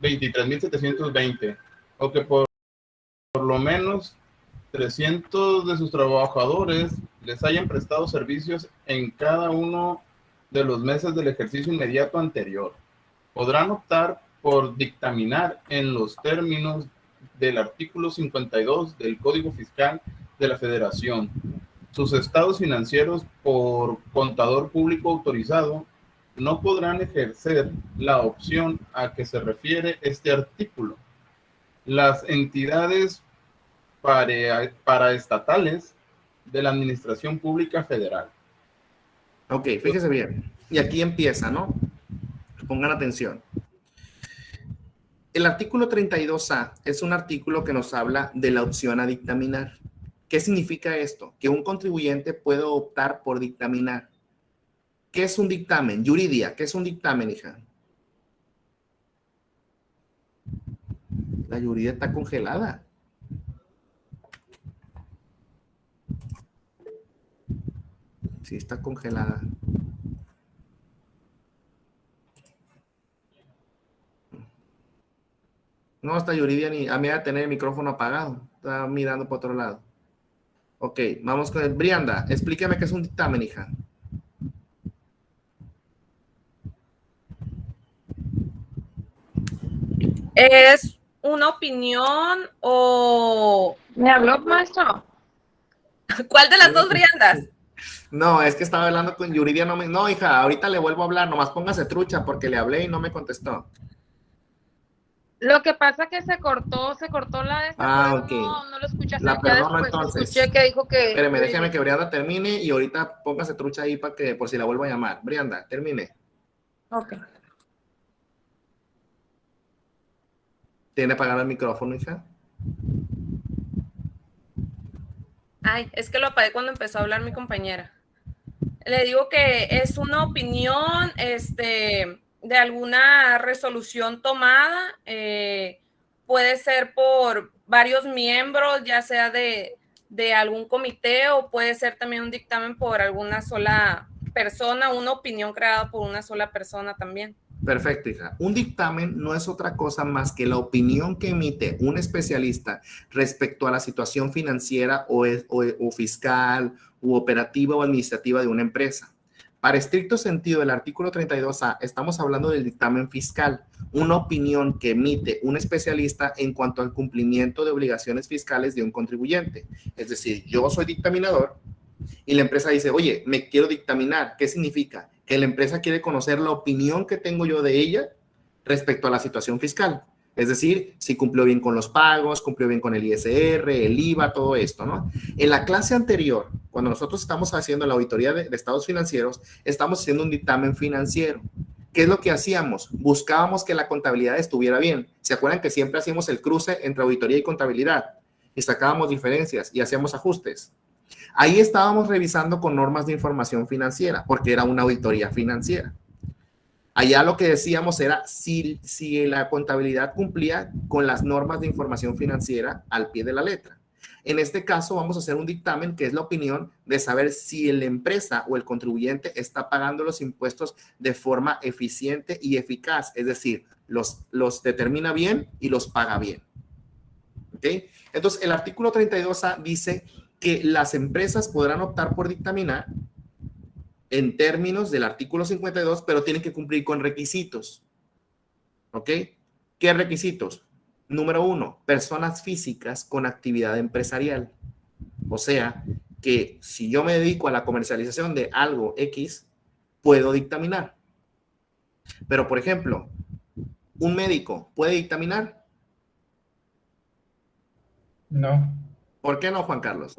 23.720, o que por lo menos 300 de sus trabajadores les hayan prestado servicios en cada uno de los meses del ejercicio inmediato anterior. Podrán optar por dictaminar en los términos del artículo 52 del Código Fiscal de la Federación sus estados financieros por contador público autorizado. No podrán ejercer la opción a que se refiere este artículo. Las entidades paraestatales de la Administración Pública Federal. Ok, fíjese bien. Y aquí empieza, ¿no? Pongan atención. El artículo 32A es un artículo que nos habla de la opción a dictaminar. ¿Qué significa esto? Que un contribuyente puede optar por dictaminar. ¿Qué es un dictamen? Yuridia, ¿qué es un dictamen, hija? La Yuridia está congelada. Sí, está congelada. No, está Yuridia ni a mí va a tener el micrófono apagado. Está mirando por otro lado. Ok, vamos con el Brianda. Explíqueme qué es un dictamen, hija. ¿Es una opinión o...? ¿Me habló, maestro? ¿Cuál de las dos Briandas? No, es que estaba hablando con Yuridia. No, hija, ahorita le vuelvo a hablar. Nomás póngase trucha porque le hablé y no me contestó. Lo que pasa que se cortó la de ok. No lo escuchaste. La perdono entonces. Escuché que dijo que... Espérame, déjame que Brianda termine y ahorita póngase trucha ahí para que, por si la vuelvo a llamar. Brianda, termine. Ok. ¿Tiene apagado el micrófono, hija? Ay, es que lo apagué cuando empezó a hablar mi compañera. Le digo que es una opinión, de alguna resolución tomada, puede ser por varios miembros, ya sea de algún comité, o puede ser también un dictamen por alguna sola persona, una opinión creada por una sola persona también. Perfecto, hija. Un dictamen no es otra cosa más que la opinión que emite un especialista respecto a la situación financiera o fiscal u operativa o administrativa de una empresa. Para estricto sentido del artículo 32A, estamos hablando del dictamen fiscal, una opinión que emite un especialista en cuanto al cumplimiento de obligaciones fiscales de un contribuyente. Es decir, yo soy dictaminador y la empresa dice, oye, me quiero dictaminar. ¿Qué significa? Que la empresa quiere conocer la opinión que tengo yo de ella respecto a la situación fiscal. Es decir, si cumplió bien con los pagos, cumplió bien con el ISR, el IVA, todo esto, ¿no? En la clase anterior, cuando nosotros estamos haciendo la auditoría de estados financieros, estamos haciendo un dictamen financiero. ¿Qué es lo que hacíamos? Buscábamos que la contabilidad estuviera bien. ¿Se acuerdan que siempre hacíamos el cruce entre auditoría y contabilidad? Y sacábamos diferencias y hacíamos ajustes. Ahí estábamos revisando con normas de información financiera, porque era una auditoría financiera. Allá lo que decíamos era si la contabilidad cumplía con las normas de información financiera al pie de la letra. En este caso vamos a hacer un dictamen que es la opinión de saber si la empresa o el contribuyente está pagando los impuestos de forma eficiente y eficaz, es decir, los determina bien y los paga bien. ¿Ok? Entonces, el artículo 32A dice que las empresas podrán optar por dictaminar en términos del artículo 52, pero tienen que cumplir con requisitos. ¿Ok? ¿Qué requisitos? Número 1, personas físicas con actividad empresarial. O sea, que si yo me dedico a la comercialización de algo X, puedo dictaminar. Pero, por ejemplo, ¿un médico puede dictaminar? No. ¿Por qué no, Juan Carlos?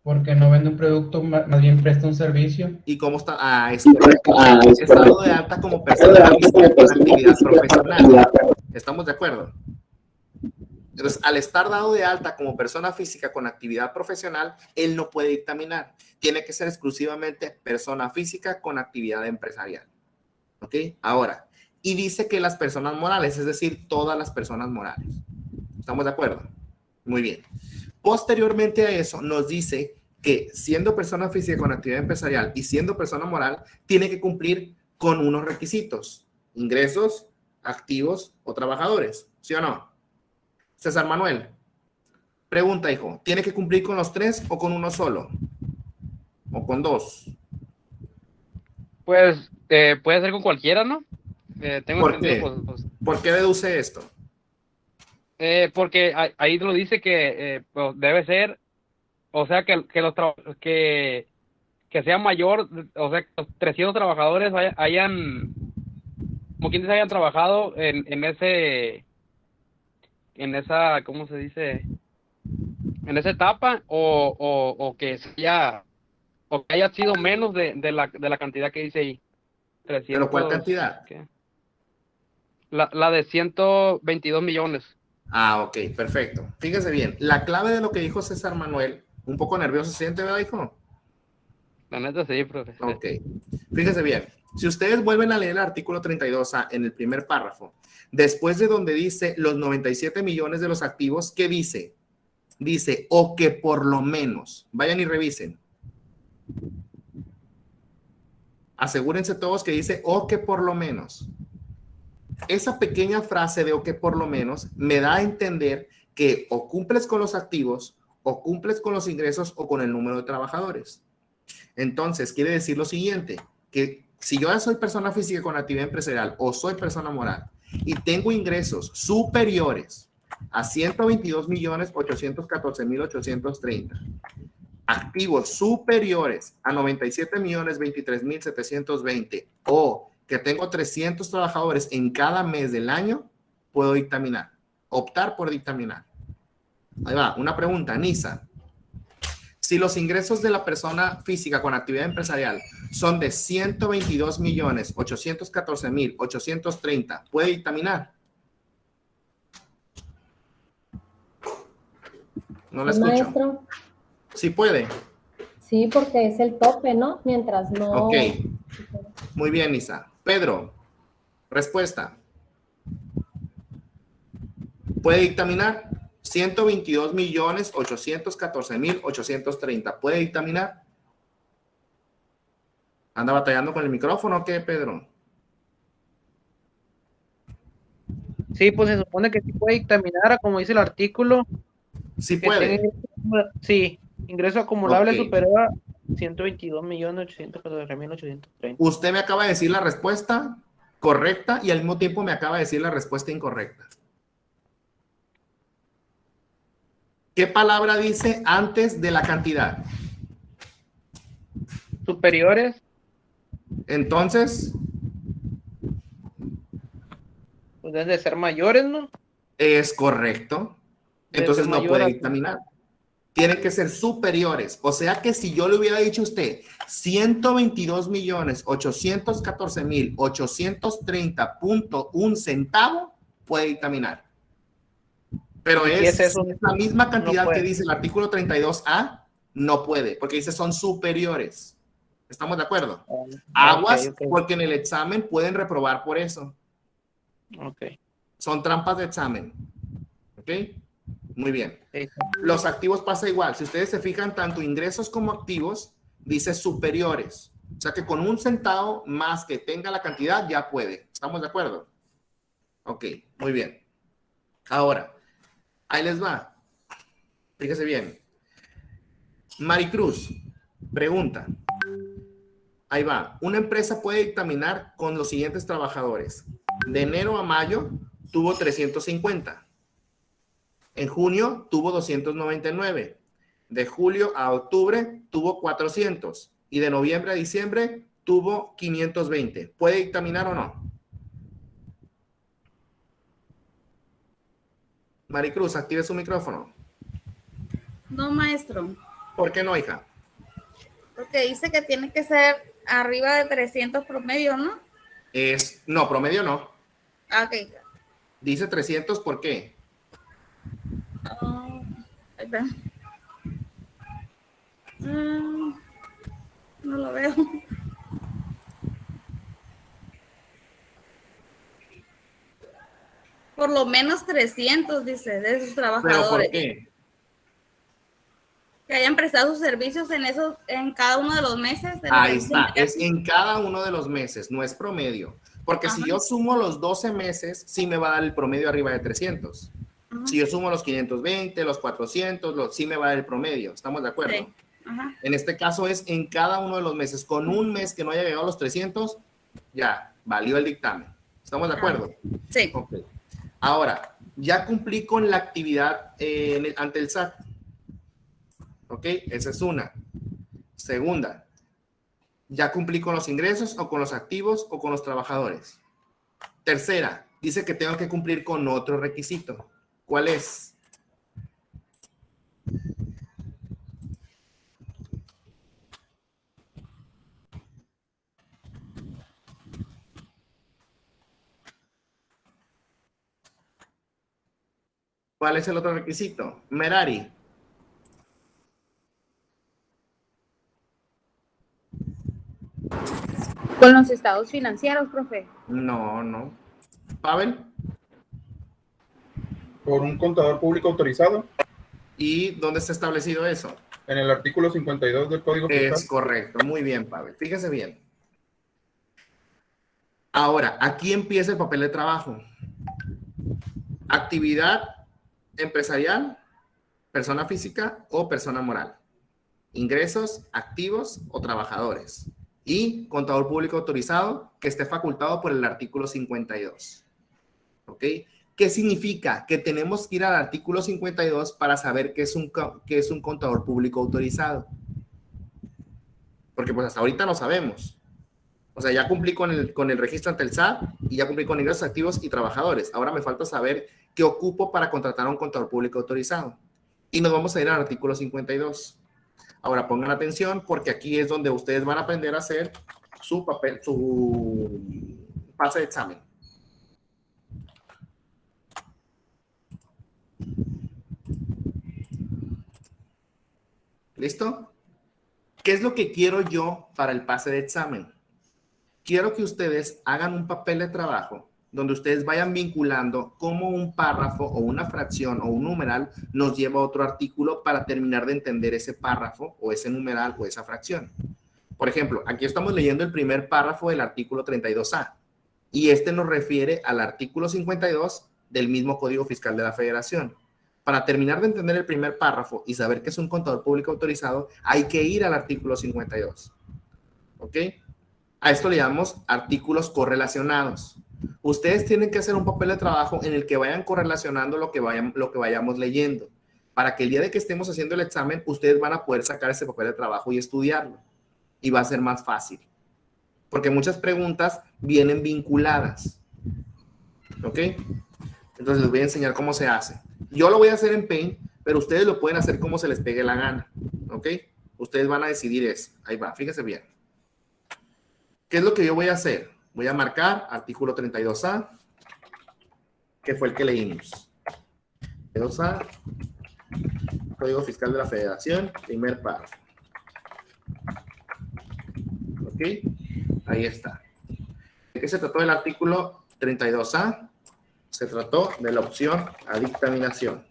Porque no vende un producto, más bien presta un servicio. ¿Y cómo está? Ah, es correcto. Está dado de alta como persona física con actividad profesional. ¿Estamos de acuerdo? Entonces, al estar dado de alta como persona física con actividad profesional, él no puede dictaminar. Tiene que ser exclusivamente persona física con actividad empresarial. ¿Ok? Ahora, y dice que las personas morales, es decir, todas las personas morales. ¿Estamos de acuerdo? Muy bien. Posteriormente a eso, nos dice que siendo persona física con actividad empresarial y siendo persona moral, tiene que cumplir con unos requisitos: ingresos activos o trabajadores, ¿sí o no? César Manuel, pregunta, hijo, ¿tiene que cumplir con los 3 o con uno solo? ¿O con 2? Pues puede ser con cualquiera, ¿no? Tengo ¿Por entendido, qué? pues, ¿Por qué deduce esto? porque ahí lo dice que pues, debe ser, o sea, que sea mayor, o sea, que los 300 trabajadores hayan, como quienes hayan trabajado en esa, ¿cómo se dice? En esa etapa, o que sea, o que haya sido menos de la cantidad que dice ahí. ¿Pero cuál 300, cantidad? ¿qué? La de 122 millones. Ah, ok, perfecto. Fíjese bien, la clave de lo que dijo César Manuel, un poco nervioso se siente, ¿verdad, hijo? La neta sí, profe. Ok, fíjese bien, si ustedes vuelven a leer el artículo 32A en el primer párrafo, después de donde dice los 97 millones de los activos, ¿qué dice? Dice, o que por lo menos, vayan y revisen. Asegúrense todos que dice, o que por lo menos. Esa pequeña frase de o que por lo menos me da a entender que o cumples con los activos, o cumples con los ingresos, o con el número de trabajadores. Entonces, quiere decir lo siguiente, que si yo ya soy persona física con actividad empresarial o soy persona moral y tengo ingresos superiores a 122.814.830, activos superiores a 97.023.720 o que tengo 300 trabajadores en cada mes del año, puedo dictaminar, optar por dictaminar. Ahí va, una pregunta, Nisa. Si los ingresos de la persona física con actividad empresarial son de 122.814.830, ¿puede dictaminar? No la Sí, escucho. maestro. Sí puede. Sí, porque es el tope, ¿no? Mientras no... Ok. Muy bien, Nisa. Pedro, respuesta. ¿Puede dictaminar? 122.814.830. ¿Puede dictaminar? ¿Anda batallando con el micrófono o qué, Pedro? Sí, pues se supone que sí puede dictaminar, como dice el artículo, Sí que tenga puede. sí, ingreso acumulable Ok. superior a 122.814.830. Usted me acaba de decir la respuesta correcta y al mismo tiempo me acaba de decir la respuesta incorrecta. ¿Qué palabra dice antes de la cantidad? Superiores, Entonces, pues deben de ser mayores, ¿no? es correcto. Entonces Desde no mayor puede a- dictaminar. Tienen que ser superiores. O sea que si yo le hubiera dicho a usted 122.814.830.1 centavo, puede dictaminar. Pero Y si es eso, es la misma cantidad puede. que dice el artículo 32A, no puede, porque dice son superiores. ¿Estamos de acuerdo? Aguas, Ok. porque en el examen pueden reprobar por eso. Ok. Son trampas de examen. ¿Ok? Muy bien. Sí. Los activos pasa igual. Si ustedes se fijan, tanto ingresos como activos, dice superiores. O sea que con 1 centavo más que tenga la cantidad, ya puede. ¿Estamos de acuerdo? Ok, muy bien. Ahora, ahí les va. Fíjese bien. Maricruz, pregunta. Ahí va. Una empresa puede dictaminar con los siguientes trabajadores. De enero a mayo tuvo 350. En junio tuvo 299. De julio a octubre tuvo 400. Y de noviembre a diciembre tuvo 520. ¿Puede dictaminar o no? Maricruz, active su micrófono. No, maestro, ¿Por qué no, hija? porque dice que tiene que ser arriba de 300 promedio, ¿no? No, promedio no. Ok. Dice 300, ¿por qué? Ahí está. No lo veo. Por lo menos 300, dice, de sus ¿Pero trabajadores. por qué? Que hayan prestado sus servicios en cada uno de los meses. Ahí está, es en cada uno de los meses, no es promedio. Porque Ajá. si yo sumo los 12 meses, sí me va a dar el promedio arriba de 300. Ajá. Si yo sumo los 520, los 400, sí me va a dar el promedio. ¿Estamos de acuerdo? Sí. Ajá. En este caso es en cada uno de los meses. Con un mes que no haya llegado a los 300, ya, valió el dictamen. ¿Estamos de acuerdo? Sí. Ok. Ahora, ya cumplí con la actividad ante el SAT. ¿Ok? Esa es una. Segunda, ya cumplí con los ingresos o con los activos o con los trabajadores. Tercera, dice que tengo que cumplir con otro requisito. ¿Cuál es? ¿Cuál es el otro requisito? Merari. Con los estados financieros, profe. No. Pavel. Por un contador público autorizado. ¿Y dónde está establecido eso? En el artículo 52 del Código Fiscal. Es correcto. Muy bien, Pavel. Fíjese bien. Ahora, aquí empieza el papel de trabajo. Actividad empresarial, persona física o persona moral. Ingresos, activos o trabajadores. Y contador público autorizado que esté facultado por el artículo 52. ¿Ok? ¿Qué significa? Que tenemos que ir al artículo 52 para saber qué es un contador público autorizado. Porque pues hasta ahorita no sabemos. O sea, ya cumplí con el registro ante el SAT y ya cumplí con ingresos, activos y trabajadores. Ahora me falta saber qué ocupo para contratar a un contador público autorizado. Y nos vamos a ir al artículo 52. Ahora pongan atención porque aquí es donde ustedes van a aprender a hacer su pase de examen. ¿Listo? ¿Qué es lo que quiero yo para el pase de examen? Quiero que ustedes hagan un papel de trabajo donde ustedes vayan vinculando cómo un párrafo o una fracción o un numeral nos lleva a otro artículo para terminar de entender ese párrafo o ese numeral o esa fracción. Por ejemplo, aquí estamos leyendo el primer párrafo del artículo 32A y este nos refiere al artículo 52 del mismo Código Fiscal de la Federación. Para terminar de entender el primer párrafo y saber que es un contador público autorizado, hay que ir al artículo 52. ¿Ok? A esto le llamamos artículos correlacionados. Ustedes tienen que hacer un papel de trabajo en el que vayan correlacionando lo que vayamos leyendo. Para que el día de que estemos haciendo el examen, ustedes van a poder sacar ese papel de trabajo y estudiarlo. Y va a ser más fácil. Porque muchas preguntas vienen vinculadas. ¿Ok? Entonces les voy a enseñar cómo se hace. Yo lo voy a hacer en Paint, pero ustedes lo pueden hacer como se les pegue la gana. ¿Ok? Ustedes van a decidir eso. Ahí va, fíjense bien. ¿Qué es lo que yo voy a hacer? Voy a marcar artículo 32A, que fue el que leímos. 32A, Código Fiscal de la Federación, primer párrafo. ¿Ok? Ahí está. ¿De qué se trató el artículo 32A? Se trató de la opción a dictaminación.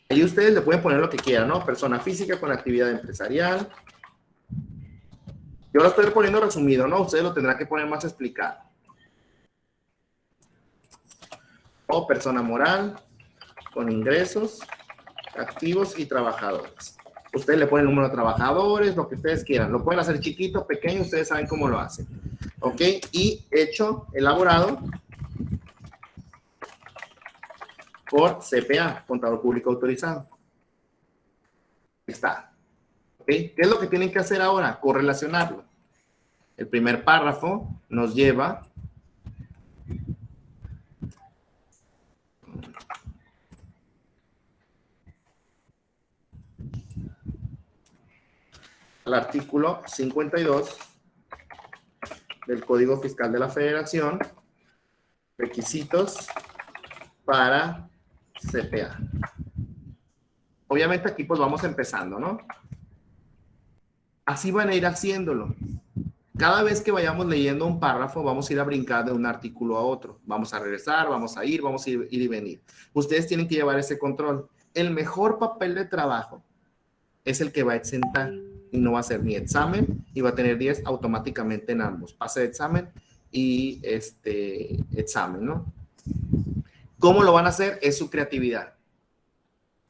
Ahí ustedes le pueden poner lo que quieran, ¿no? Persona física con actividad empresarial. Yo lo estoy poniendo resumido, ¿no? Ustedes lo tendrán que poner más explicado. O persona moral con ingresos, activos y trabajadores. Ustedes le ponen el número de trabajadores, lo que ustedes quieran. Lo pueden hacer chiquito, pequeño, ustedes saben cómo lo hacen. ¿Ok? Y elaborado por CPA, Contador Público Autorizado. Ahí está. ¿Ok? ¿Qué es lo que tienen que hacer ahora? Correlacionarlo. El primer párrafo nos lleva al artículo 52 del Código Fiscal de la Federación, requisitos para CPA. Obviamente aquí pues vamos empezando, ¿no? Así van a ir haciéndolo. Cada vez que vayamos leyendo un párrafo, vamos a ir a brincar de un artículo a otro. Vamos a regresar, vamos a ir y venir. Ustedes tienen que llevar ese control. El mejor papel de trabajo es el que va a exentar y no va a hacer ni examen y va a tener 10 automáticamente en ambos. Pase de examen y examen, ¿no? ¿Cómo lo van a hacer? Es su creatividad.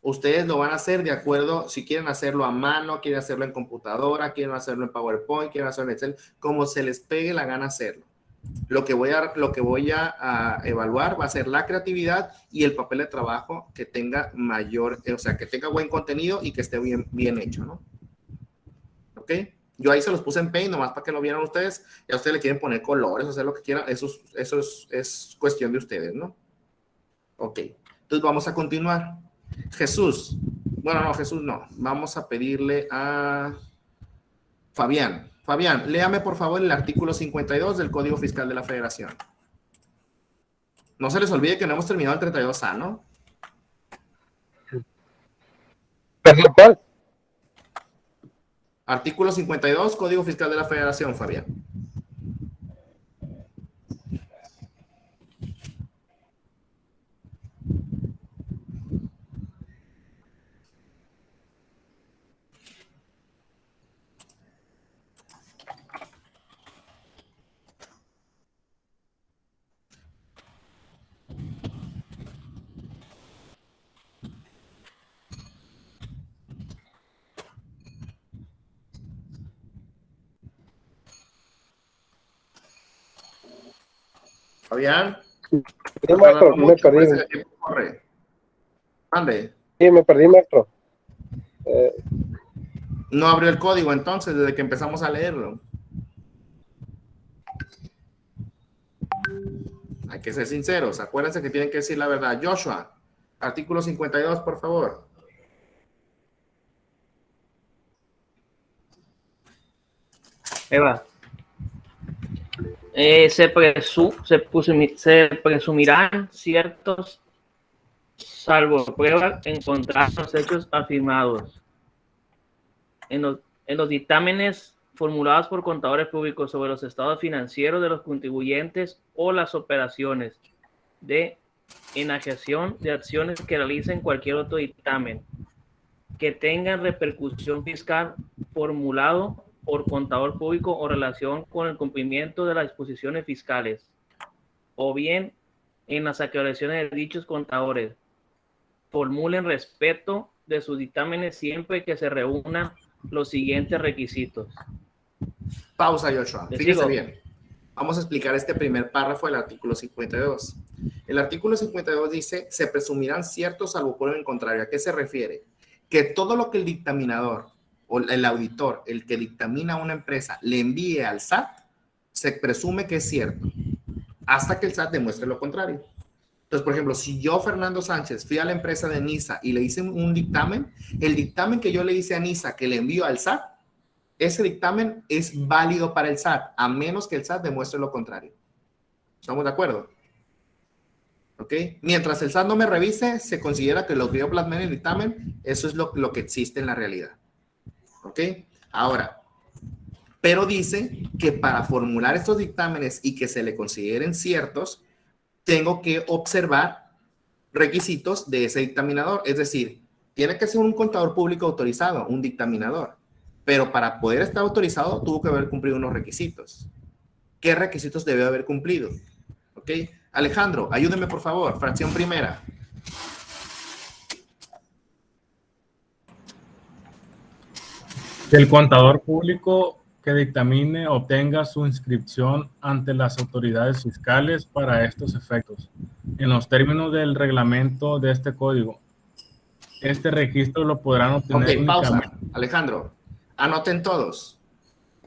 Ustedes lo van a hacer de acuerdo, si quieren hacerlo a mano, quieren hacerlo en computadora, quieren hacerlo en PowerPoint, quieren hacerlo en Excel, como se les pegue la gana hacerlo. Lo que voy a evaluar va a ser la creatividad y el papel de trabajo que tenga que tenga buen contenido y que esté bien hecho, ¿no? ¿Ok? Yo ahí se los puse en Paint nomás para que lo vieran ustedes. Y a ustedes le quieren poner colores, hacer lo que quieran. Eso es cuestión de ustedes, ¿no? Ok. Entonces vamos a continuar. Jesús. Bueno, no, Jesús no. Vamos a pedirle a Fabián. Fabián, léame por favor el artículo 52 del Código Fiscal de la Federación. No se les olvide que no hemos terminado el 32A, ¿no? ¿Perdón, cuál? Artículo 52, Código Fiscal de la Federación, Fabián. Fabián. Sí, maestro, me perdí. Ande. Sí, me perdí, maestro. No abrió el código entonces desde que empezamos a leerlo. Hay que ser sinceros. Acuérdense que tienen que decir la verdad. Joshua, artículo 52, por favor. Eva. Se presumirán ciertos, salvo pruebas encontrar los hechos afirmados en los dictámenes formulados por contadores públicos sobre los estados financieros de los contribuyentes o las operaciones de enajeación de acciones que realicen cualquier otro dictamen que tengan repercusión fiscal formulado por contador público o relación con el cumplimiento de las disposiciones fiscales, o bien en las aclaraciones de dichos contadores formulen respecto de sus dictámenes siempre que se reúnan los siguientes requisitos. Pausa, Joshua. Fíjese bien. Vamos a explicar este primer párrafo del artículo 52. El artículo 52 dice, se presumirán ciertos salvo prueba en contrario. ¿A qué se refiere? Que todo lo que el dictaminador o el auditor, el que dictamina a una empresa, le envíe al SAT, se presume que es cierto, hasta que el SAT demuestre lo contrario. Entonces, por ejemplo, si yo, Fernando Sánchez, fui a la empresa de NISA y le hice un dictamen, el dictamen que yo le hice a NISA, que le envío al SAT, ese dictamen es válido para el SAT, a menos que el SAT demuestre lo contrario. ¿Estamos de acuerdo? ¿Ok? Mientras el SAT no me revise, se considera que lo que yo plasmé en el dictamen, eso es lo que existe en la realidad. ¿Ok? Ahora, pero dice que para formular estos dictámenes y que se le consideren ciertos, tengo que observar requisitos de ese dictaminador. Es decir, tiene que ser un contador público autorizado, un dictaminador. Pero para poder estar autorizado, tuvo que haber cumplido unos requisitos. ¿Qué requisitos debió haber cumplido? ¿Ok? Alejandro, ayúdeme por favor. Fracción primera. Que el contador público que dictamine obtenga su inscripción ante las autoridades fiscales para estos efectos. En los términos del reglamento de este código, este registro lo podrán obtener. Ok, pausa. Alejandro, anoten todos.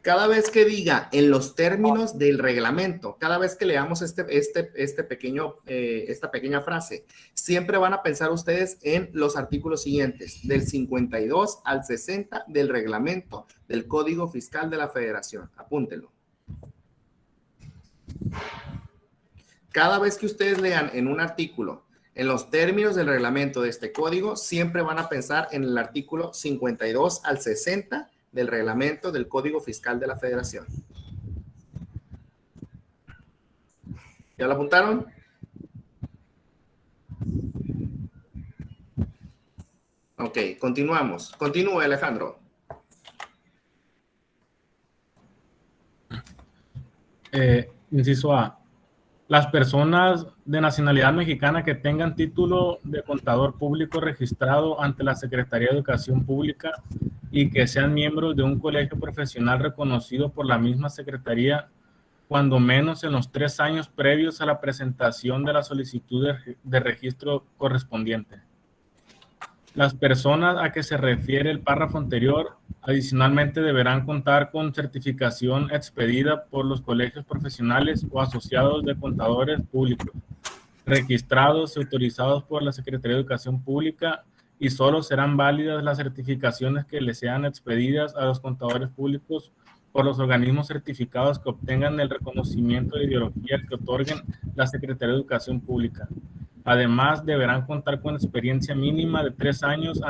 Cada vez que diga en los términos del reglamento, cada vez que leamos esta pequeña frase, siempre van a pensar ustedes en los artículos siguientes, del 52 al 60 del reglamento del Código Fiscal de la Federación. Apúntenlo. Cada vez que ustedes lean en un artículo, en los términos del reglamento de este código, siempre van a pensar en el artículo 52 al 60 del reglamento del Código Fiscal de la Federación. ¿Ya lo apuntaron? Ok, continuamos. Continúe, Alejandro. Inciso A. Las personas de nacionalidad mexicana que tengan título de contador público registrado ante la Secretaría de Educación Pública y que sean miembros de un colegio profesional reconocido por la misma Secretaría, cuando menos en los 3 años previos a la presentación de la solicitud de registro correspondiente. Las personas a que se refiere el párrafo anterior, adicionalmente deberán contar con certificación expedida por los colegios profesionales o asociados de contadores públicos, registrados y autorizados por la Secretaría de Educación Pública, y solo serán válidas las certificaciones que les sean expedidas a los contadores públicos por los organismos certificados que obtengan el reconocimiento de ideología que otorguen la Secretaría de Educación Pública. Además, deberán contar con experiencia mínima de 3 años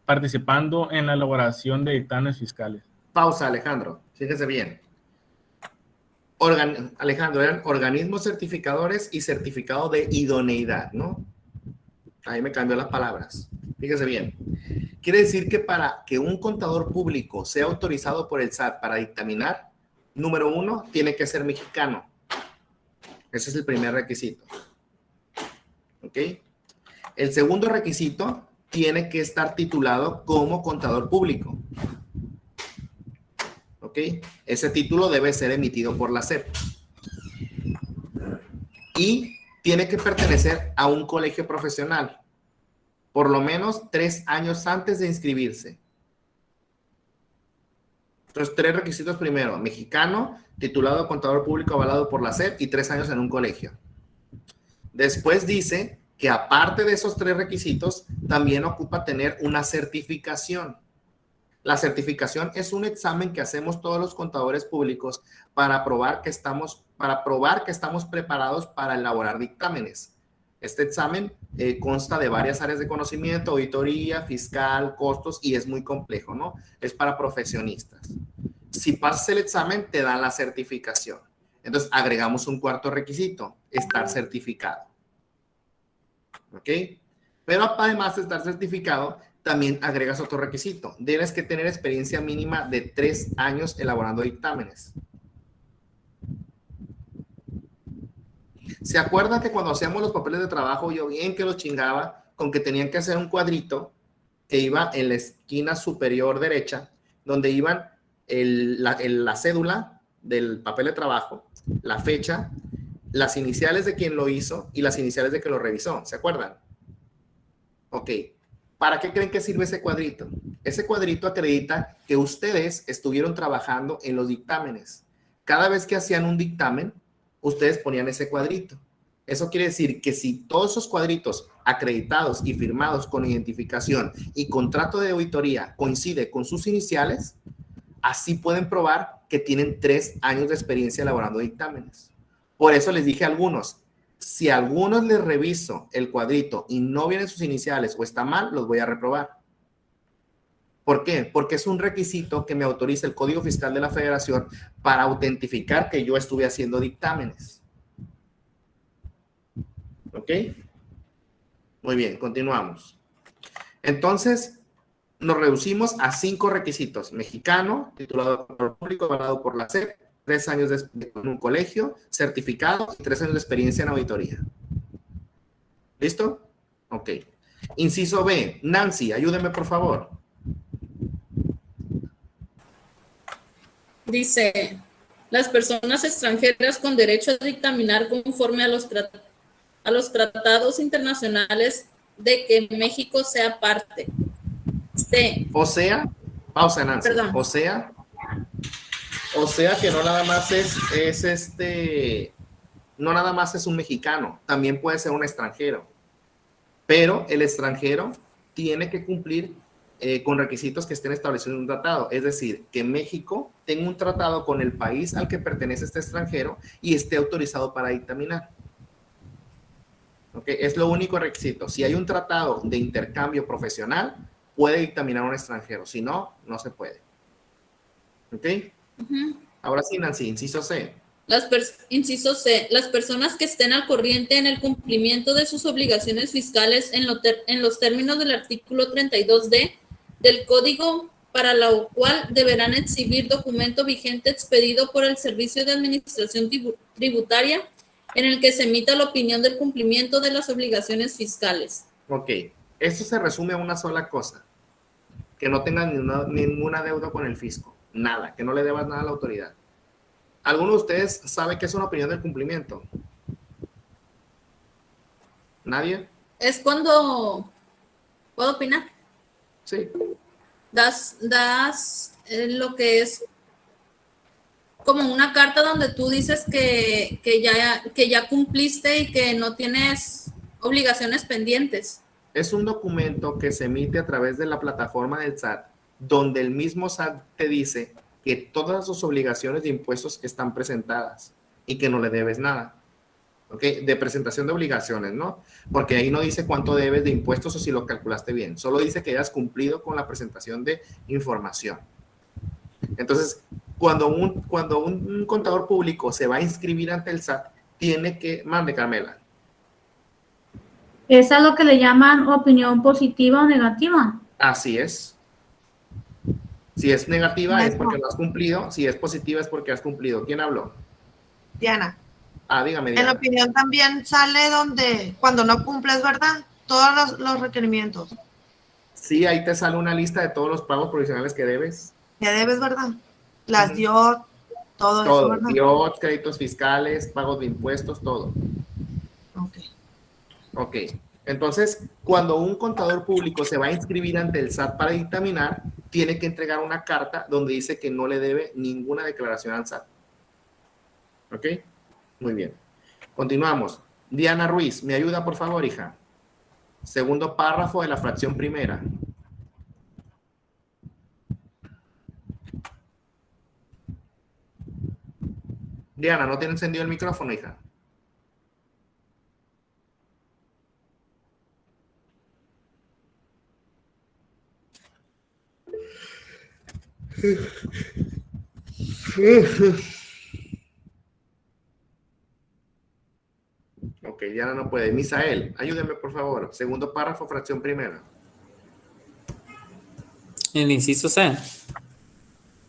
participando en la elaboración de dictámenes fiscales. Pausa, Alejandro. Fíjese bien. Alejandro, eran organismos certificadores y certificado de idoneidad, ¿no? Ahí me cambió las palabras. Fíjese bien. Quiere decir que para que un contador público sea autorizado por el SAT para dictaminar, número 1, tiene que ser mexicano. Ese es el primer requisito. ¿Ok? El segundo requisito, tiene que estar titulado como contador público. ¿Ok? Ese título debe ser emitido por la SEP. Y tiene que pertenecer a un colegio profesional, por lo menos 3 años antes de inscribirse. Entonces, 3 requisitos primero: mexicano, titulado contador público avalado por la SEP y 3 años en un colegio. Después dice que aparte de esos 3 requisitos, también ocupa tener una certificación. La certificación es un examen que hacemos todos los contadores públicos para probar que estamos preparados para elaborar dictámenes. Este examen consta de varias áreas de conocimiento: auditoría, fiscal, costos, y es muy complejo, ¿no? Es para profesionistas. Si pasas el examen, te dan la certificación. Entonces, agregamos un cuarto requisito: estar certificado. ¿Ok? Pero además de estar certificado, también agregas otro requisito: debes que tener experiencia mínima de 3 años elaborando dictámenes. ¿Se acuerdan que cuando hacíamos los papeles de trabajo, yo bien que los chingaba con que tenían que hacer un cuadrito que iba en la esquina superior derecha, donde iban la cédula del papel de trabajo, la fecha, las iniciales de quien lo hizo y las iniciales de quien lo revisó? ¿Se acuerdan? Ok. ¿Para qué creen que sirve ese cuadrito? Ese cuadrito acredita que ustedes estuvieron trabajando en los dictámenes. Cada vez que hacían un dictamen, ustedes ponían ese cuadrito. Eso quiere decir que si todos esos cuadritos acreditados y firmados con identificación y contrato de auditoría coincide con sus iniciales, así pueden probar que tienen 3 años de experiencia elaborando dictámenes. Por eso les dije a algunos: si a algunos les reviso el cuadrito y no vienen sus iniciales o está mal, los voy a reprobar. ¿Por qué? Porque es un requisito que me autoriza el Código Fiscal de la Federación para autentificar que yo estuve haciendo dictámenes. ¿Ok? Muy bien, continuamos. Entonces, nos reducimos a 5 requisitos: mexicano, titulado contador público avalado por la SEP, 3 años en un colegio, certificado y 3 años de experiencia en auditoría. ¿Listo? Ok. Inciso B. Nancy, ayúdeme por favor. Dice: las personas extranjeras con derecho a dictaminar conforme a los tratados internacionales de que México sea parte. C. O sea, pausa, Nancy. Perdón. O sea que no nada más no nada más es un mexicano, también puede ser un extranjero. Pero el extranjero tiene que cumplir con requisitos que estén establecidos en un tratado. Es decir, que México tenga un tratado con el país al que pertenece este extranjero y esté autorizado para dictaminar. ¿Okay? Es lo único requisito. Si hay un tratado de intercambio profesional, puede dictaminar un extranjero. Si no, no se puede. ¿Ok? Ahora sí, Nancy, inciso C. Inciso C, las personas que estén al corriente en el cumplimiento de sus obligaciones fiscales en los términos del artículo 32D del Código, para lo cual deberán exhibir documento vigente expedido por el Servicio de Administración Tributaria en el que se emita la opinión del cumplimiento de las obligaciones fiscales. Ok, esto se resume a una sola cosa, que no tengas ninguna deuda con el fisco, nada, que no le debas nada a la autoridad. ¿Alguno de ustedes sabe qué es una opinión del cumplimiento? ¿Nadie? Es cuando, ¿puedo opinar? Sí. Das lo que es como una carta donde tú dices que ya cumpliste y que no tienes obligaciones pendientes. Es un documento que se emite a través de la plataforma del SAT, donde el mismo SAT te dice que todas sus obligaciones de impuestos están presentadas y que no le debes nada. ¿Ok? De presentación de obligaciones, ¿no? Porque ahí no dice cuánto debes de impuestos o si lo calculaste bien. Solo dice que hayas cumplido con la presentación de información. Entonces, cuando un contador público se va a inscribir ante el SAT, tiene que... Mande, Carmela. ¿Es a lo que le llaman opinión positiva o negativa? Así es. Si es negativa es porque no has cumplido. Si es positiva es porque has cumplido. ¿Quién habló? Diana. Dígame, En Diana. la opinión también sale donde, cuando no cumples, ¿verdad? Todos los requerimientos. Sí, ahí te sale una lista de todos los pagos provisionales que debes. Que debes, ¿verdad? Las DIOT, todo eso, Todo, ¿verdad? DIOT, créditos fiscales, pagos de impuestos, todo. Ok. Entonces, cuando un contador público se va a inscribir ante el SAT para dictaminar, tiene que entregar una carta donde dice que no le debe ninguna declaración al SAT. ¿Ok? Muy bien. Continuamos. Diana Ruiz, ¿me ayuda, por favor, hija? Segundo párrafo de la fracción primera. Diana, ¿no tiene encendido el micrófono, hija? Ok, Diana no puede. Misael, ayúdeme, por favor. Segundo párrafo, fracción primera. El inciso C.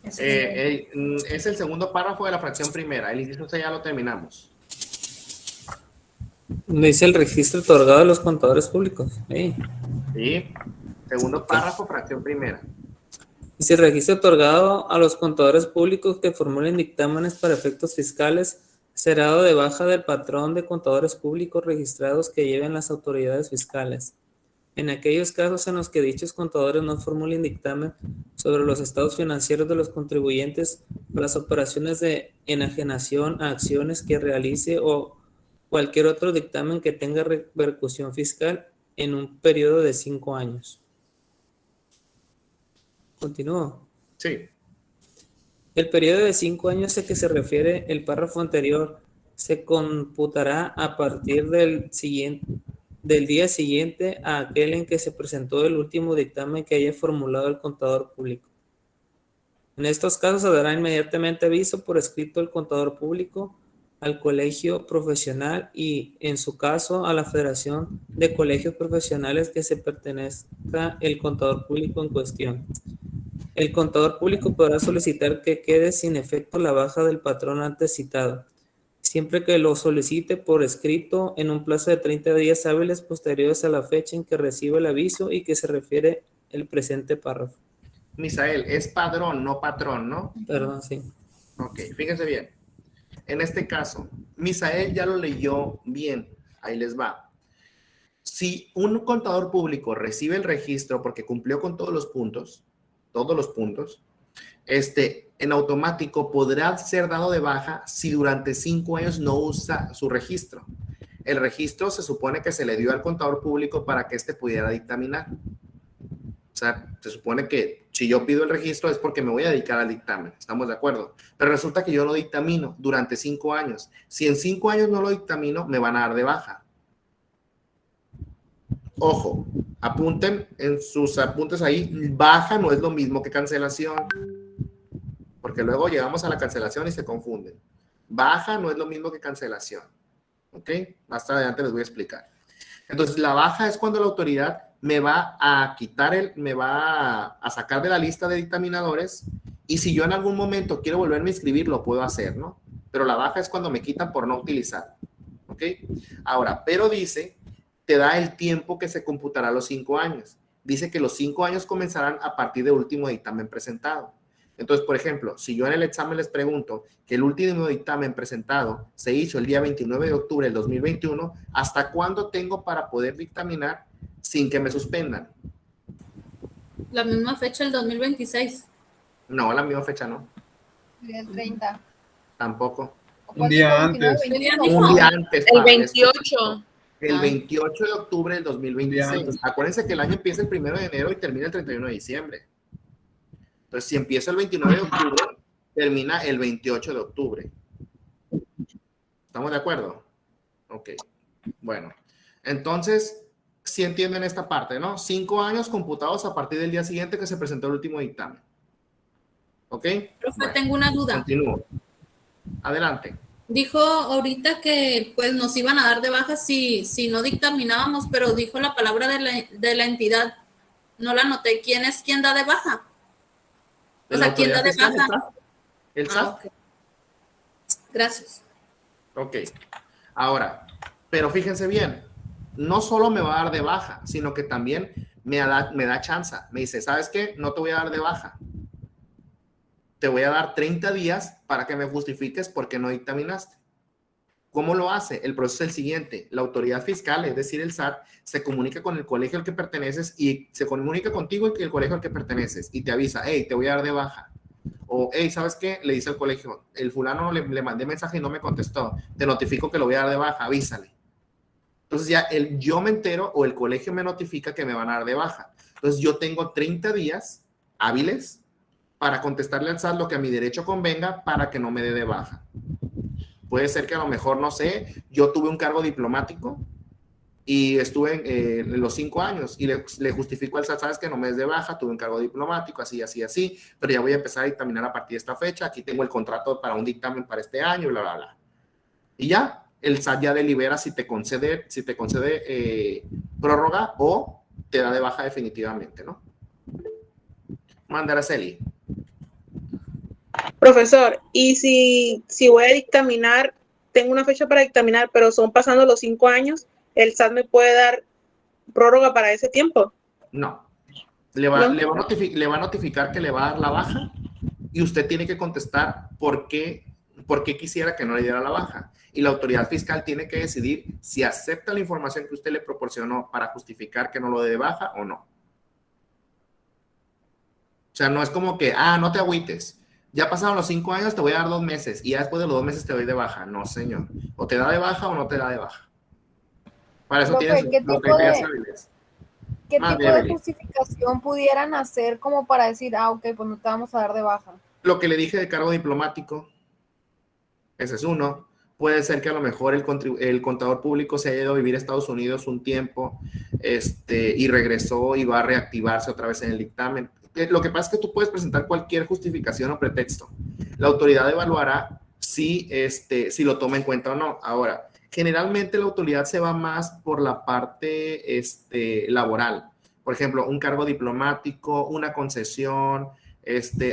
Es el segundo párrafo de la fracción primera. El inciso C ya lo terminamos. Dice el registro otorgado a los contadores públicos. Sí. Sí. Segundo párrafo, fracción primera. Dice el registro otorgado a los contadores públicos que formulen dictámenes para efectos fiscales será dado de baja del patrón de contadores públicos registrados que lleven las autoridades fiscales. En aquellos casos en los que dichos contadores no formulen dictamen sobre los estados financieros de los contribuyentes o las operaciones de enajenación a acciones que realice o cualquier otro dictamen que tenga repercusión fiscal en un periodo de 5 años. ¿Continúo? Sí. El periodo de 5 años a que se refiere el párrafo anterior se computará a partir del día siguiente a aquel en que se presentó el último dictamen que haya formulado el contador público. En estos casos se dará inmediatamente aviso por escrito al contador público, al colegio profesional y, en su caso, a la Federación de Colegios Profesionales que se pertenezca el contador público en cuestión. El contador público podrá solicitar que quede sin efecto la baja del patrón antes citado, siempre que lo solicite por escrito en un plazo de 30 días hábiles posteriores a la fecha en que reciba el aviso y que se refiere el presente párrafo. Misael, es padrón, no patrón, ¿no? Perdón, sí. Ok, fíjense bien. En este caso, Misael ya lo leyó bien. Ahí les va. Si un contador público recibe el registro porque cumplió con todos los puntos, en automático podrá ser dado de baja si durante 5 años no usa su registro. El registro se supone que se le dio al contador público para que éste pudiera dictaminar. O sea, se supone que si yo pido el registro es porque me voy a dedicar al dictamen. ¿Estamos de acuerdo? Pero resulta que yo lo dictamino durante 5 años. Si en 5 años no lo dictamino, me van a dar de baja. Ojo, apunten en sus apuntes ahí. Baja no es lo mismo que cancelación. Porque luego llegamos a la cancelación y se confunden. Baja no es lo mismo que cancelación. ¿Ok? Más adelante les voy a explicar. Entonces, la baja es cuando la autoridad me va a quitar me va a sacar de la lista de dictaminadores, y si yo en algún momento quiero volverme a inscribir, lo puedo hacer, ¿no? Pero la baja es cuando me quitan por no utilizar. ¿Ok? Ahora, pero dice, te da el tiempo que se computará los 5 años. Dice que los 5 años comenzarán a partir del último dictamen presentado. Entonces, por ejemplo, si yo en el examen les pregunto que el último dictamen presentado se hizo el día 29 de octubre del 2021, ¿hasta cuándo tengo para poder dictaminar sin que me suspendan? La misma fecha, el 2026. No, la misma fecha no. El 30. Tampoco. Un día antes. Un día antes. El 28. El 28 de octubre del 2026. Acuérdense que el año empieza el 1 de enero y termina el 31 de diciembre. Entonces, si empieza el 29 de octubre, termina el 28 de octubre. ¿Estamos de acuerdo? Ok. Bueno, entonces, sí entienden esta parte, ¿no? 5 años computados a partir del día siguiente que se presentó el último dictamen. ¿Ok? Profe, tengo una duda. Continúo. Adelante. Dijo ahorita que pues nos iban a dar de baja si no dictaminábamos, pero dijo la palabra de la entidad. No la anoté. ¿Quién es quien da de baja? O sea, ¿quién da de baja? El SAT. Okay. Gracias. Ok. Ahora, pero fíjense bien, no solo me va a dar de baja, sino que también me da chance. Me dice, ¿sabes qué? No te voy a dar de baja. Te voy a dar 30 días para que me justifiques por qué no dictaminaste. ¿Cómo lo hace? El proceso es el siguiente. La autoridad fiscal, es decir, el SAT, se comunica con el colegio al que perteneces y se comunica contigo y el colegio al que perteneces y te avisa, hey, te voy a dar de baja. O, hey, ¿sabes qué? Le dice al colegio, el fulano le mandé mensaje y no me contestó. Te notifico que lo voy a dar de baja, avísale. Entonces ya yo me entero o el colegio me notifica que me van a dar de baja. Entonces yo tengo 30 días hábiles para contestarle al SAT lo que a mi derecho convenga para que no me dé de baja. Puede ser que a lo mejor, no sé, yo tuve un cargo diplomático y estuve en los 5 años y le justifico al SAT, sabes que no me des de baja, tuve un cargo diplomático, así, pero ya voy a empezar a dictaminar a partir de esta fecha, aquí tengo el contrato para un dictamen para este año, bla, bla, bla. Y ya, el SAT ya delibera si te concede prórroga o te da de baja definitivamente, ¿no? Manda, Araceli. Profesor, y si voy a dictaminar, tengo una fecha para dictaminar, pero son pasando los 5 años, ¿el SAT me puede dar prórroga para ese tiempo? No. Le va a notificar que le va a dar la baja y usted tiene que contestar por qué quisiera que no le diera la baja. Y la autoridad fiscal tiene que decidir si acepta la información que usted le proporcionó para justificar que no lo dé de baja o no. O sea, no es como que, no te agüites. Ya pasaron los 5 años, te voy a dar 2 meses y ya después de los 2 meses te doy de baja. No, señor. O te da de baja o no te da de baja. Para eso tienes los 30 días hábiles. ¿Qué tipo de justificación pudieran hacer como para decir, ok, pues no te vamos a dar de baja? Lo que le dije de cargo diplomático, ese es uno. Puede ser que a lo mejor el contador público se haya ido a vivir a Estados Unidos un tiempo y regresó y va a reactivarse otra vez en el dictamen. Lo que pasa es que tú puedes presentar cualquier justificación o pretexto. La autoridad evaluará si lo toma en cuenta o no. Ahora, generalmente la autoridad se va más por la parte laboral. Por ejemplo, un cargo diplomático, una concesión,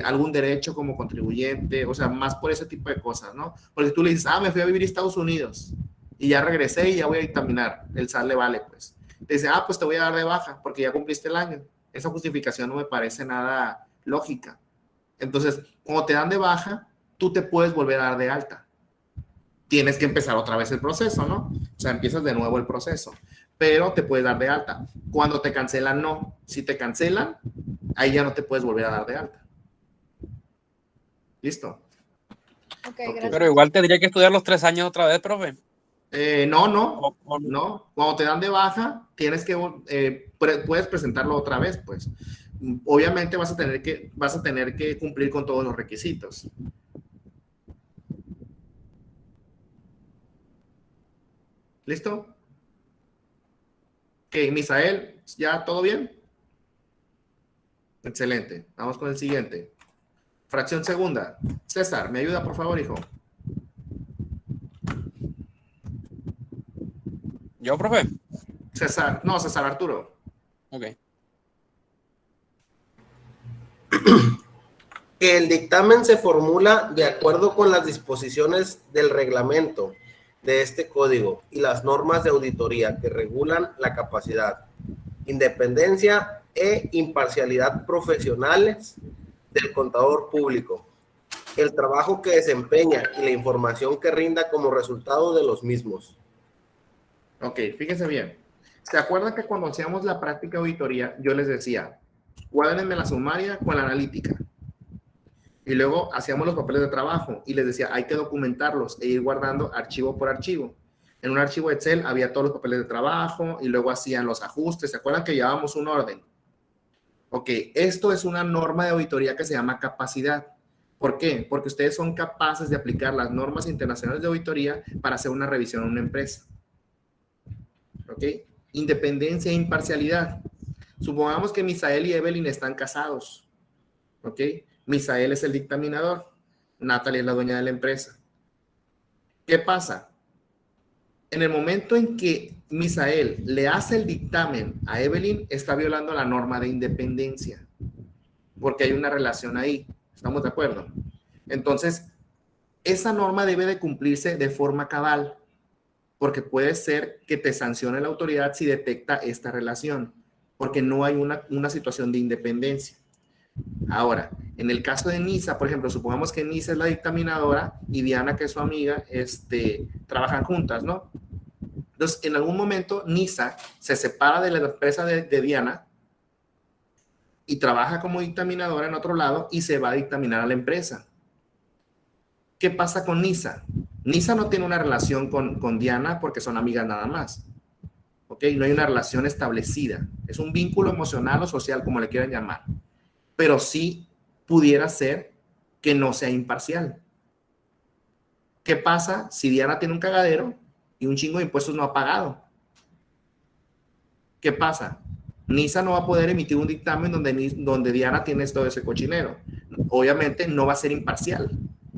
algún derecho como contribuyente, o sea, más por ese tipo de cosas, ¿no? Porque tú le dices, me fui a vivir a Estados Unidos y ya regresé y ya voy a dictaminar. El SAT le vale, pues. Te dice, pues te voy a dar de baja porque ya cumpliste el año. Esa justificación no me parece nada lógica. Entonces, cuando te dan de baja, tú te puedes volver a dar de alta. Tienes que empezar otra vez el proceso, ¿no? O sea, empiezas de nuevo el proceso, pero te puedes dar de alta. Cuando te cancelan, no. Si te cancelan, ahí ya no te puedes volver a dar de alta. ¿Listo? Okay, gracias. Pero igual tendría que estudiar los 3 años otra vez, profe. No. Cuando te dan de baja, tienes que puedes presentarlo otra vez, pues. Obviamente vas a tener que cumplir con todos los requisitos. ¿Listo? Ok, Misael, ¿ya todo bien? Excelente. Vamos con el siguiente. Fracción segunda. César, ¿me ayuda, por favor, hijo? ¿Yo, profe? César Arturo. Ok. Que el dictamen se formula de acuerdo con las disposiciones del reglamento de este código y las normas de auditoría que regulan la capacidad, independencia e imparcialidad profesionales del contador público, el trabajo que desempeña y la información que rinda como resultado de los mismos. Ok, fíjense bien. ¿Se acuerdan que cuando hacíamos la práctica auditoría, yo les decía, cuádrenme la sumaria con la analítica? Y luego hacíamos los papeles de trabajo y les decía, hay que documentarlos e ir guardando archivo por archivo. En un archivo Excel había todos los papeles de trabajo y luego hacían los ajustes. ¿Se acuerdan que llevábamos un orden? Ok, esto es una norma de auditoría que se llama capacidad. ¿Por qué? Porque ustedes son capaces de aplicar las normas internacionales de auditoría para hacer una revisión en una empresa. ¿Ok? Independencia e imparcialidad. Supongamos que Misael y Evelyn están casados. ¿Ok? Misael es el dictaminador. Natalie es la dueña de la empresa. ¿Qué pasa? En el momento en que Misael le hace el dictamen a Evelyn, está violando la norma de independencia. Porque hay una relación ahí. ¿Estamos de acuerdo? Entonces, esa norma debe de cumplirse de forma cabal. Porque puede ser que te sancione la autoridad si detecta esta relación. Porque no hay una situación de independencia. Ahora, en el caso de Nisa, por ejemplo, supongamos que Nisa es la dictaminadora y Diana, que es su amiga, trabajan juntas, ¿no? Entonces, en algún momento, Nisa se separa de la empresa de Diana y trabaja como dictaminadora en otro lado y se va a dictaminar a la empresa. ¿Qué pasa con Nisa? Nisa no tiene una relación con Diana porque son amigas nada más. ¿Ok? No hay una relación establecida. Es un vínculo emocional o social, como le quieran llamar. Pero sí pudiera ser que no sea imparcial. ¿Qué pasa si Diana tiene un cagadero y un chingo de impuestos no ha pagado? ¿Qué pasa? Nisa no va a poder emitir un dictamen donde Diana tiene todo ese cochinero. Obviamente no va a ser imparcial.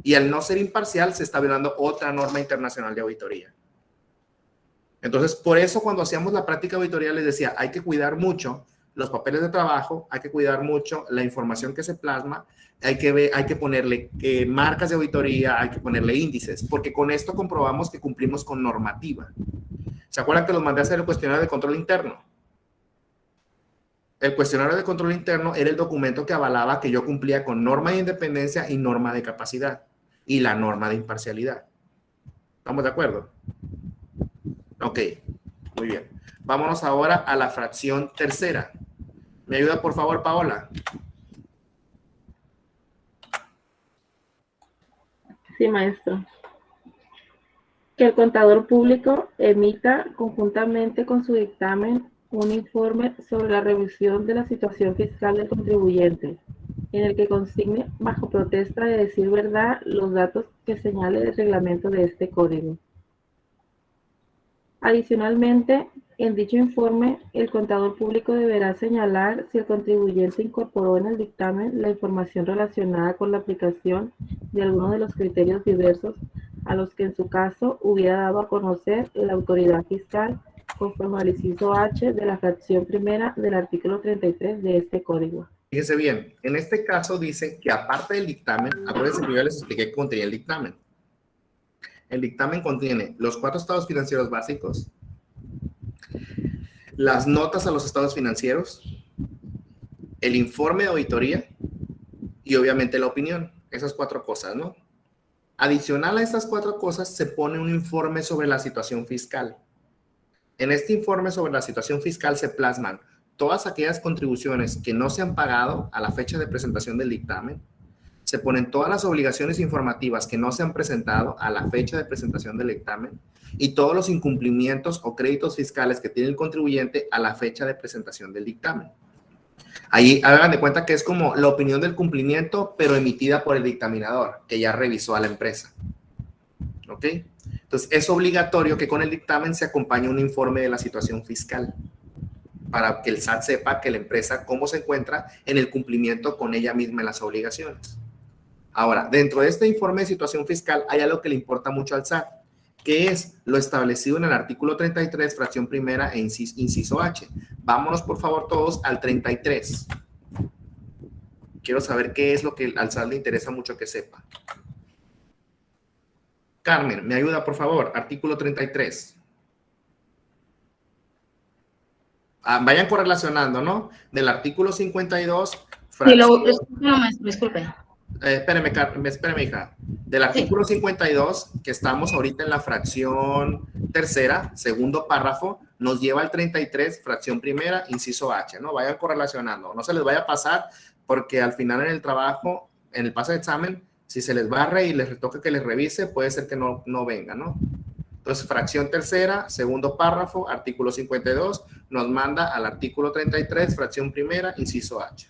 Y al no ser imparcial se está violando otra norma internacional de auditoría. Entonces, por eso cuando hacíamos la práctica de auditoría les decía, hay que cuidar mucho los papeles de trabajo, hay que cuidar mucho la información que se plasma, hay que ponerle marcas de auditoría, hay que ponerle índices, porque con esto comprobamos que cumplimos con normativa. ¿Se acuerdan que los mandé a hacer el cuestionario de control interno? El cuestionario de control interno era el documento que avalaba que yo cumplía con norma de independencia y norma de capacidad y la norma de imparcialidad. ¿Estamos de acuerdo? Ok, muy bien. Vámonos ahora a la fracción tercera. ¿Me ayuda, por favor, Paola? Sí, maestro. Que el contador público emita conjuntamente con su dictamen un informe sobre la revisión de la situación fiscal del contribuyente, en el que consigne bajo protesta de decir verdad los datos que señale el reglamento de este código. Adicionalmente, en dicho informe, el contador público deberá señalar si el contribuyente incorporó en el dictamen la información relacionada con la aplicación de alguno de los criterios diversos a los que en su caso hubiera dado a conocer la autoridad fiscal conforme al inciso H de la fracción primera del artículo 33 de este código. Fíjense bien, en este caso dice que aparte del dictamen, acuérdense que yo les expliqué que contenía el dictamen. El dictamen contiene los 4 estados financieros básicos, las notas a los estados financieros, el informe de auditoría y obviamente la opinión. Esas 4 cosas, ¿no? Adicional a estas 4 cosas se pone un informe sobre la situación fiscal. En este informe sobre la situación fiscal se plasman todas aquellas contribuciones que no se han pagado a la fecha de presentación del dictamen. Se ponen todas las obligaciones informativas que no se han presentado a la fecha de presentación del dictamen y todos los incumplimientos o créditos fiscales que tiene el contribuyente a la fecha de presentación del dictamen. Ahí hagan de cuenta que es como la opinión del cumplimiento, pero emitida por el dictaminador, que ya revisó a la empresa. ¿Ok? Entonces, es obligatorio que con el dictamen se acompañe un informe de la situación fiscal para que el SAT sepa que la empresa cómo se encuentra en el cumplimiento con ella misma en las obligaciones. Ahora, dentro de este informe de situación fiscal hay algo que le importa mucho al SAT, que es lo establecido en el artículo 33, fracción primera e inciso H. Vámonos, por favor, todos al 33. Quiero saber qué es lo que al SAT le interesa mucho que sepa. Carmen, ¿me ayuda, por favor? Artículo 33. Vayan correlacionando, ¿no? Del artículo 52, fracción... No, maestro, disculpe. Espéreme, hija. Del artículo 52, que estamos ahorita en la fracción tercera, segundo párrafo, nos lleva al 33, fracción primera, inciso H, ¿no? Vayan correlacionando. No se les vaya a pasar, porque al final en el trabajo, en el pase de examen, si se les barre y les toca que les revise, puede ser que no venga, ¿no? Entonces, fracción tercera, segundo párrafo, artículo 52, nos manda al artículo 33, fracción primera, inciso H,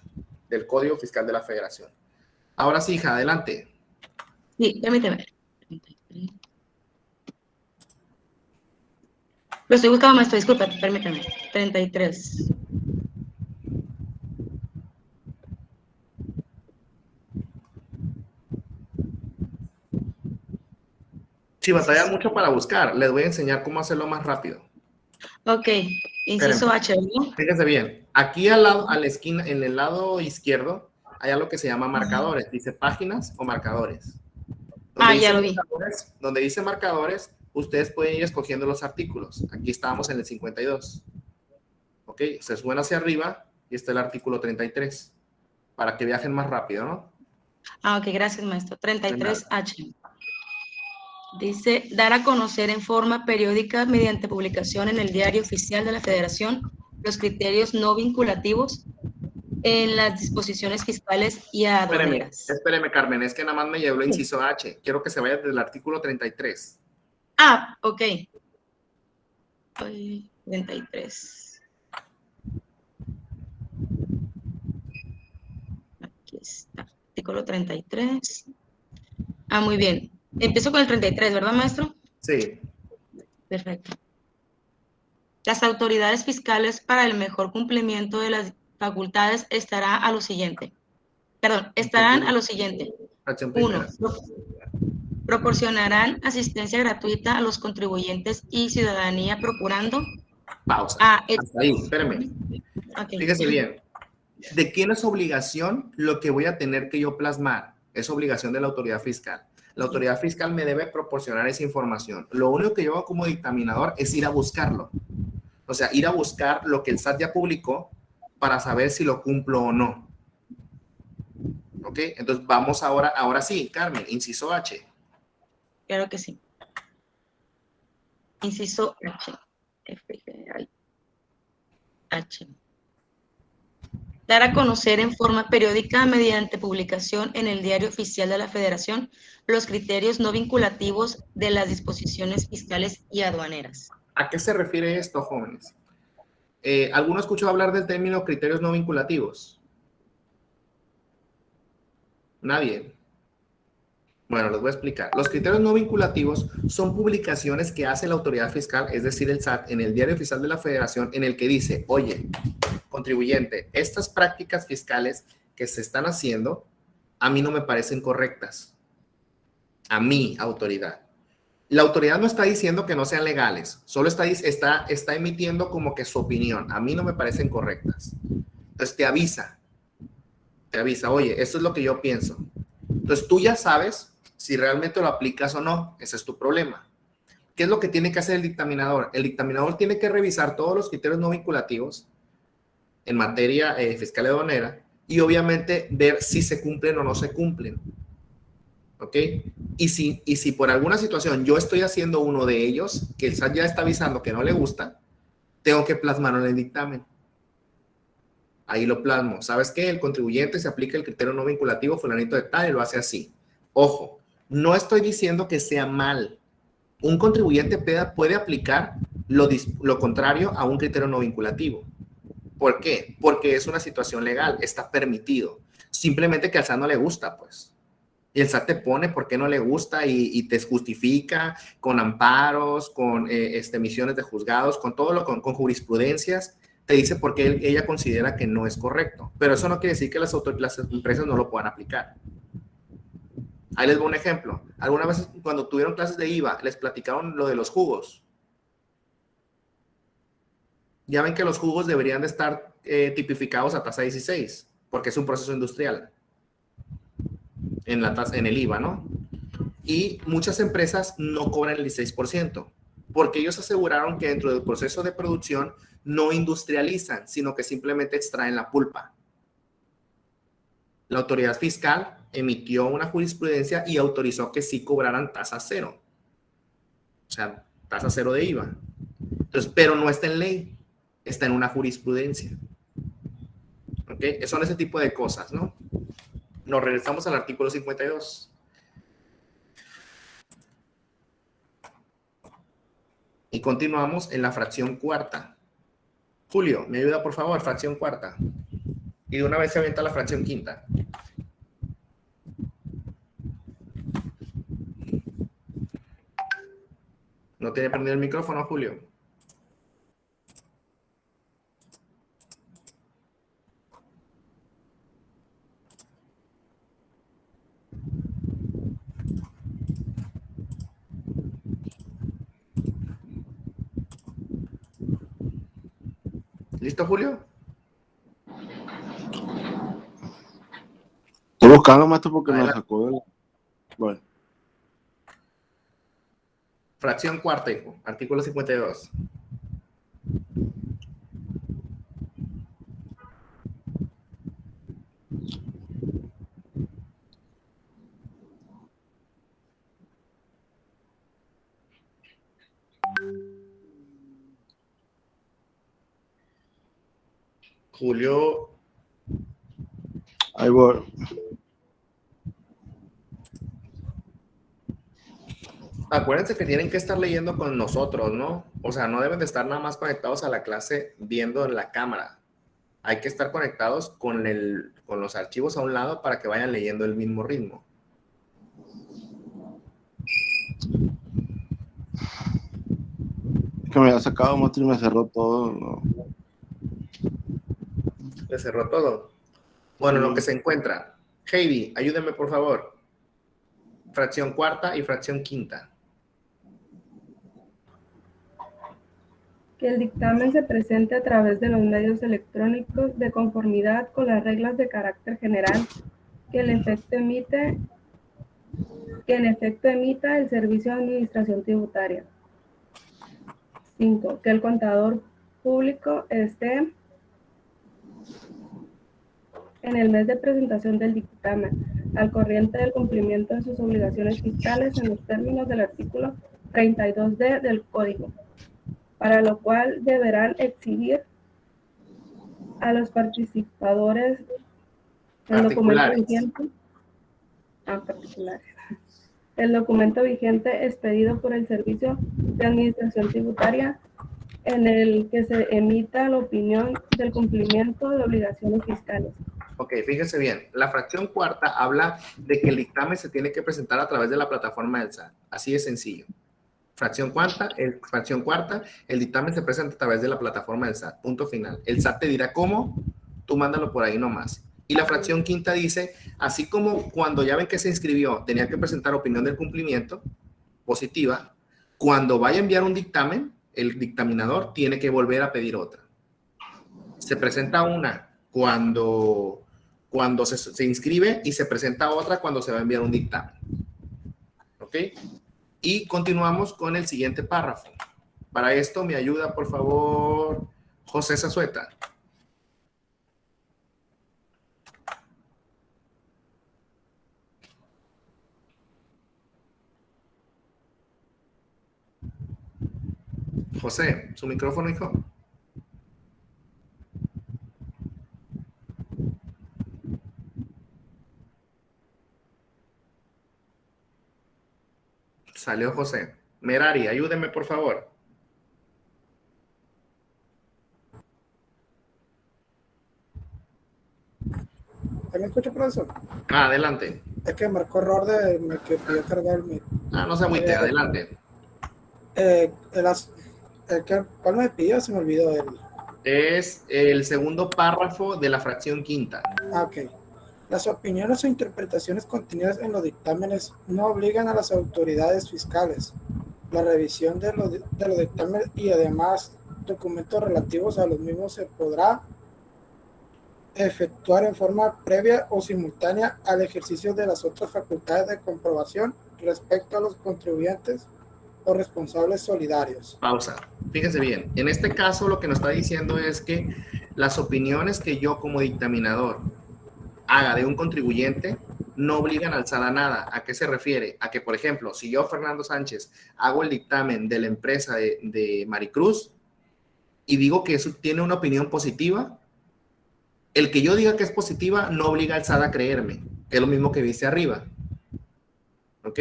del Código Fiscal de la Federación. Ahora sí, hija, adelante. Sí, permíteme. Lo estoy buscando, maestro, disculpa, permíteme. 33. Si batallan mucho para buscar, les voy a enseñar cómo hacerlo más rápido. Ok, inciso H, ¿no? Fíjense bien, aquí al lado, a la esquina, en el lado izquierdo, hay algo que se llama marcadores. Dice páginas o marcadores. Ya lo vi. Donde dice marcadores, ustedes pueden ir escogiendo los artículos. Aquí estamos en el 52. Ok, se suben hacia arriba y está el artículo 33. Para que viajen más rápido, ¿no? Ok, gracias, maestro. 33H. Dice, dar a conocer en forma periódica mediante publicación en el Diario Oficial de la Federación los criterios no vinculativos en las disposiciones fiscales y aduaneras. Espéreme, Carmen, es que nada más me llevó el inciso H. Quiero que se vaya desde el artículo 33. Ok. 33. Aquí está. Artículo 33. Muy bien. Empiezo con el 33, ¿verdad, maestro? Sí. Perfecto. Las autoridades fiscales para el mejor cumplimiento de las facultades estarán a lo siguiente. 1. Proporcionarán asistencia gratuita a los contribuyentes y ciudadanía procurando... Pausa. Hasta ahí, espérame. Okay. Fíjese bien. ¿De quién es obligación lo que voy a tener que yo plasmar? Es obligación de la autoridad fiscal. La autoridad fiscal me debe proporcionar esa información. Lo único que yo hago como dictaminador es ir a buscarlo. O sea, ir a buscar lo que el SAT ya publicó para saber si lo cumplo o no. ¿Ok? Entonces vamos ahora sí, Carmen, inciso H. Claro que sí. Inciso H. Dar a conocer en forma periódica mediante publicación en el Diario Oficial de la Federación los criterios no vinculativos de las disposiciones fiscales y aduaneras. ¿A qué se refiere esto, jóvenes? ¿Alguno escuchó hablar del término criterios no vinculativos? Nadie. Bueno, les voy a explicar. Los criterios no vinculativos son publicaciones que hace la autoridad fiscal, es decir, el SAT, en el Diario Oficial de la Federación, en el que dice, oye, contribuyente, estas prácticas fiscales que se están haciendo, a mí no me parecen correctas. A mí, autoridad. La autoridad no está diciendo que no sean legales, solo está emitiendo como que su opinión. A mí no me parecen correctas. Entonces te avisa, oye, esto es lo que yo pienso. Entonces tú ya sabes si realmente lo aplicas o no. Ese es tu problema. ¿Qué es lo que tiene que hacer el dictaminador? El dictaminador tiene que revisar todos los criterios no vinculativos en materia fiscal y aduanera y obviamente ver si se cumplen o no se cumplen. ¿Ok? Y si por alguna situación yo estoy haciendo uno de ellos, que el SAT ya está avisando que no le gusta, tengo que plasmarlo en el dictamen. Ahí lo plasmo. ¿Sabes qué? El contribuyente se aplica el criterio no vinculativo fulanito de tal y lo hace así. Ojo, no estoy diciendo que sea mal. Un contribuyente puede aplicar lo contrario a un criterio no vinculativo. ¿Por qué? Porque es una situación legal, está permitido. Simplemente que al SAT no le gusta, pues. Y el SAT te pone por qué no le gusta y te justifica con amparos, con emisiones de juzgados, con todo con jurisprudencias. Te dice por qué ella considera que no es correcto. Pero eso no quiere decir que las empresas no lo puedan aplicar. Ahí les doy un ejemplo. Algunas veces cuando tuvieron clases de IVA, les platicaron lo de los jugos. Ya ven que los jugos deberían de estar tipificados a tasa 16, porque es un proceso industrial en el IVA, ¿no? Y muchas empresas no cobran el 16%, porque ellos aseguraron que dentro del proceso de producción no industrializan, sino que simplemente extraen la pulpa. La autoridad fiscal emitió una jurisprudencia y autorizó que sí cobraran tasa cero. O sea, tasa cero de IVA. Entonces, pero no está en ley, está en una jurisprudencia. ¿Ok? Son ese tipo de cosas, ¿no? Nos regresamos al artículo 52. Y continuamos en la fracción cuarta. Julio, ¿me ayuda por favor? Fracción cuarta. Y de una vez se avienta la fracción quinta. ¿No tiene prendido el micrófono, Julio? ¿Listo, Julio? Estoy buscando, maestro, porque me sacó del... Bueno. Fracción cuarta, hijo. Artículo 52. Julio. Ahí voy. Acuérdense que tienen que estar leyendo con nosotros, ¿no? O sea, no deben de estar nada más conectados a la clase viendo en la cámara. Hay que estar conectados con los archivos a un lado para que vayan leyendo el mismo ritmo. Es que me había sacado, maestro, y me cerró todo. No. ¿Le cerró todo? Bueno, lo que se encuentra. Heidi, ayúdeme por favor. Fracción cuarta y fracción quinta. Que el dictamen se presente a través de los medios electrónicos de conformidad con las reglas de carácter general que en efecto emita el Servicio de Administración Tributaria. 5. Que el contador público esté en el mes de presentación del dictamen al corriente del cumplimiento de sus obligaciones fiscales en los términos del artículo 32D del Código, para lo cual deberán exhibir a los participadores el documento vigente, el documento vigente expedido por el Servicio de Administración Tributaria en el que se emita la opinión del cumplimiento de obligaciones fiscales. Ok, fíjense bien, la fracción cuarta habla de que el dictamen se tiene que presentar a través de la plataforma del SAT. Así de sencillo. Fracción cuarta, el dictamen se presenta a través de la plataforma del SAT. Punto final. El SAT te dirá cómo, tú mándalo por ahí nomás. Y la fracción quinta dice, así como cuando ya ven que se inscribió, tenía que presentar opinión del cumplimiento positiva, cuando vaya a enviar un dictamen, el dictaminador tiene que volver a pedir otra. Se presenta una cuando se inscribe y se presenta otra cuando se va a enviar un dictamen. ¿Ok? Y continuamos con el siguiente párrafo. Para esto me ayuda, por favor, José Zazueta. José, su micrófono, hijo. Salió José. Merari, ayúdeme, por favor. ¿Me escucha, profesor? Adelante. Es que marcó error de que pidió cargar el no se agüite, adelante. ¿Cuál me pidió? Se me olvidó. Es el segundo párrafo de la fracción quinta. Ok. Las opiniones o interpretaciones contenidas en los dictámenes no obligan a las autoridades fiscales. La revisión de los dictámenes y además documentos relativos a los mismos se podrá efectuar en forma previa o simultánea al ejercicio de las otras facultades de comprobación respecto a los contribuyentes o responsables solidarios. Pausa. Fíjense bien, en este caso lo que nos está diciendo es que las opiniones que yo como dictaminador haga de un contribuyente no obligan al SAT a nada. ¿A qué se refiere? A que, por ejemplo, si yo, Fernando Sánchez, hago el dictamen de la empresa de Maricruz y digo que eso tiene una opinión positiva, el que yo diga que es positiva no obliga al SAT a creerme, que es lo mismo que viste arriba. ¿Ok?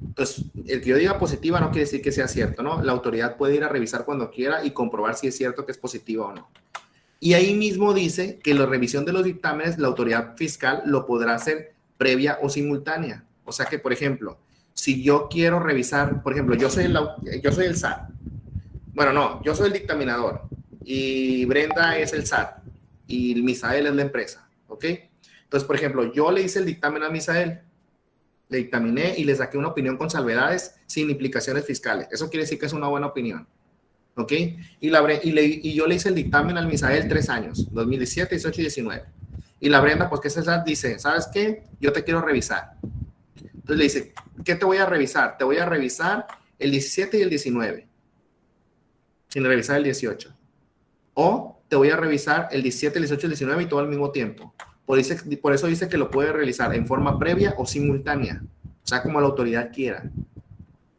Entonces, el que yo diga positiva no quiere decir que sea cierto, ¿no? La autoridad puede ir a revisar cuando quiera y comprobar si es cierto que es positiva o no. Y ahí mismo dice que la revisión de los dictámenes, la autoridad fiscal lo podrá hacer previa o simultánea. O sea que, por ejemplo, si yo quiero revisar, por ejemplo, yo soy el SAT. Bueno, no, yo soy el dictaminador y Brenda es el SAT y Misael es la empresa, ¿ok? Entonces, por ejemplo, yo le hice el dictamen a Misael, le dictaminé y le saqué una opinión con salvedades sin implicaciones fiscales. Eso quiere decir que es una buena opinión. ¿Ok? Y yo le hice el dictamen al Misael 3 años, 2017, 18 y 19. Y la Brenda, pues que César dice, ¿sabes qué? Yo te quiero revisar. Entonces le dice, ¿qué te voy a revisar? Te voy a revisar el 17 y el 19, sin revisar el 18. O te voy a revisar el 17, el 18 y el 19 y todo al mismo tiempo. Por eso dice que lo puede realizar en forma previa o simultánea, o sea, como la autoridad quiera.